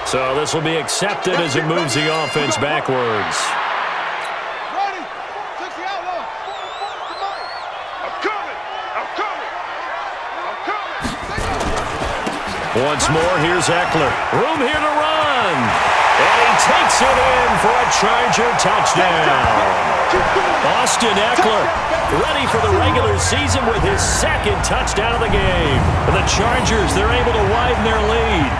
So this will be accepted as it moves the offense backwards. Ready. 60 outlaw. I'm coming. I'm coming. I'm coming. Once more, here's Eckler. Room here to run. And he takes it in for a Charger touchdown. Austin Eckler ready for the regular season with his 2nd touchdown of the game. The Chargers, they're able to widen their lead.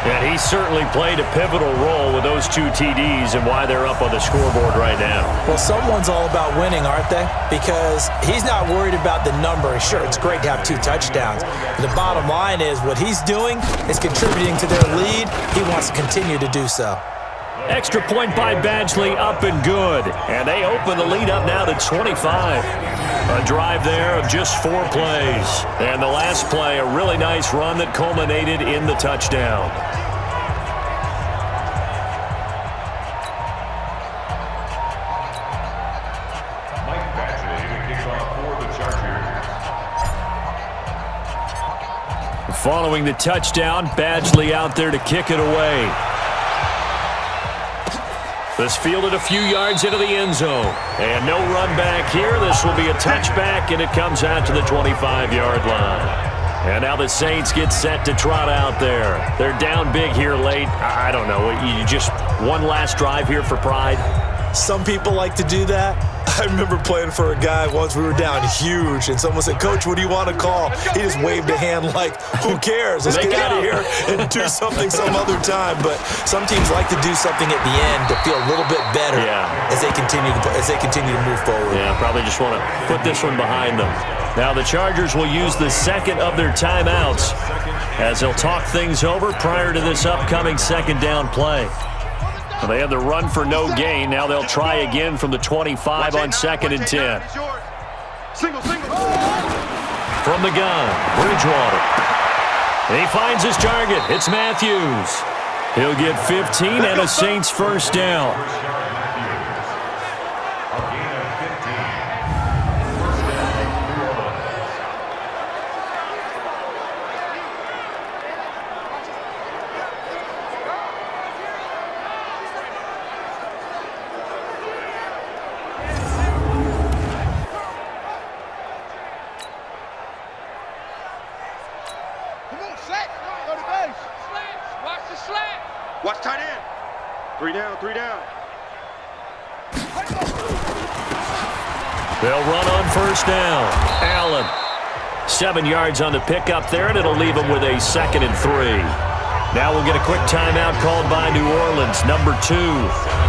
And he certainly played a pivotal role with those 2 TDs and why they're up on the scoreboard right now. Well, someone's all about winning, aren't they? Because he's not worried about the number. Sure, it's great to have 2 touchdowns. But the bottom line is what he's doing is contributing to their lead. He wants to continue to do so. Extra point by Badgley, up and good. And they open the lead up now to 25. A drive there of just 4 plays. And the last play, a really nice run that culminated in the touchdown. Mike Badgley to kick off for the Chargers. Following the touchdown, Badgley out there to kick it away. This fielded a few yards into the end zone. And no run back here. This will be a touchback, and it comes out to the 25-yard line. And now the Saints get set to trot out there. They're down big here late. I don't know. You just one last drive here for pride? Some people like to do that. I remember playing for a guy once. We were down huge, and someone said, "Coach, what do you want to call?" He just waved a hand like, who cares? Let's get out of here and do something some other time. But some teams like to do something at the end to feel a little bit better as they continue to move forward. Yeah, probably just want to put this one behind them. Now the Chargers will use the 2nd of their timeouts as they'll talk things over prior to this upcoming 2nd down play. Well, they had the run for no gain. Now they'll try again from the 25 on 2nd and 10. From the gun, Bridgewater. And he finds his target. It's Matthews. He'll get 15 and a Saints first down. Watch tight end. 3 down, 3 down. They'll run on first down. Allen. 7 yards on the pickup there, and it'll leave them with a 2nd and 3. Now we'll get a quick timeout called by New Orleans, number 2,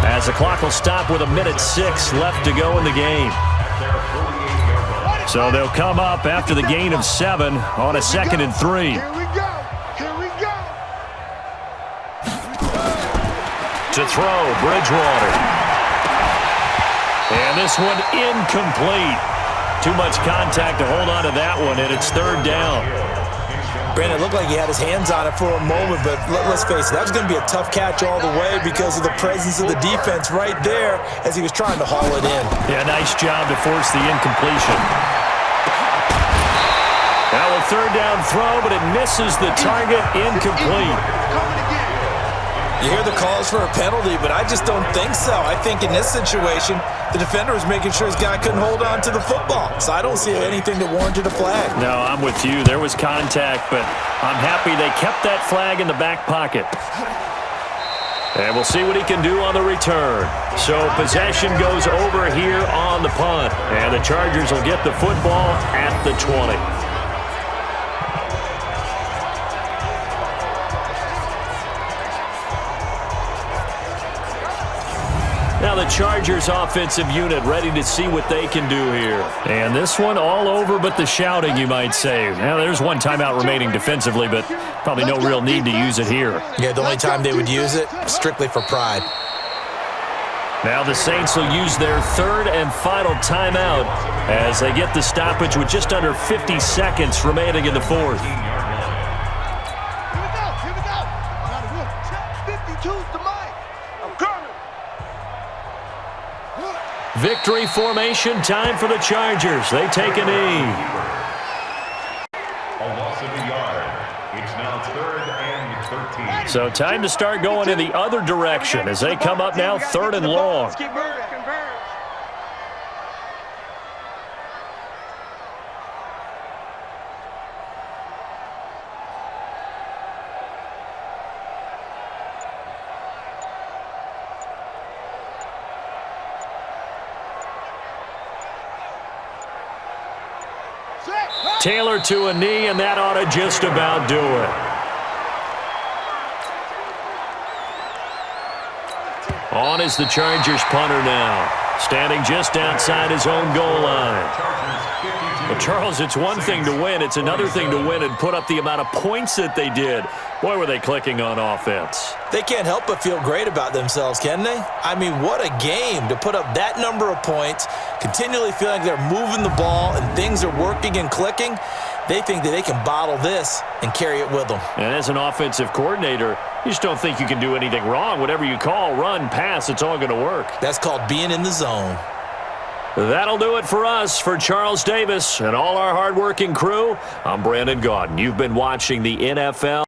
as the clock will stop with 1:06 left to go in the game. So they'll come up after the gain of 7 on a 2nd and 3. Here we go. Here we go. To throw, Bridgewater. And this one incomplete. Too much contact to hold on to that one, and it's 3rd down. Brandon, it looked like he had his hands on it for a moment, but let's face it, that was going to be a tough catch all the way because of the presence of the defense right there as he was trying to haul it in. Yeah, nice job to force the incompletion. Now a 3rd down throw, but it misses the target, incomplete. You hear the calls for a penalty, but I just don't think so. I think in this situation, the defender was making sure his guy couldn't hold on to the football. So I don't see anything that warranted a flag. No, I'm with you. There was contact, but I'm happy they kept that flag in the back pocket. And we'll see what he can do on the return. So possession goes over here on the punt. And the Chargers will get the football at the 20. Now the Chargers offensive unit ready to see what they can do here. And this one all over but the shouting, you might say. Now there's one timeout remaining defensively, but probably no real need to use it here. Yeah, the only time they would use it, strictly for pride. Now the Saints will use their 3rd and final timeout as they get the stoppage with just under 50 seconds remaining in the 4th. Here we go. 52's the mic. I'm coming. Victory formation time for the Chargers. They take a knee. A loss of a yard. It's now 3rd and 13. So time to start going in the other direction as they come up now 3rd and long. Keep moving. Taylor to a knee, and that ought to just about do it. On is the Chargers punter now, standing just outside his own goal line. Well, Charles, it's one thing to win. It's another thing to win and put up the amount of points that they did. Boy, were they clicking on offense. They can't help but feel great about themselves, can they? I mean, what a game to put up that number of points, continually feeling like they're moving the ball and things are working and clicking. They think that they can bottle this and carry it with them. And as an offensive coordinator, you just don't think you can do anything wrong. Whatever you call, run, pass, it's all going to work. That's called being in the zone. That'll do it for us. For Charles Davis and all our hardworking crew, I'm Brandon Gaudin. You've been watching the NFL.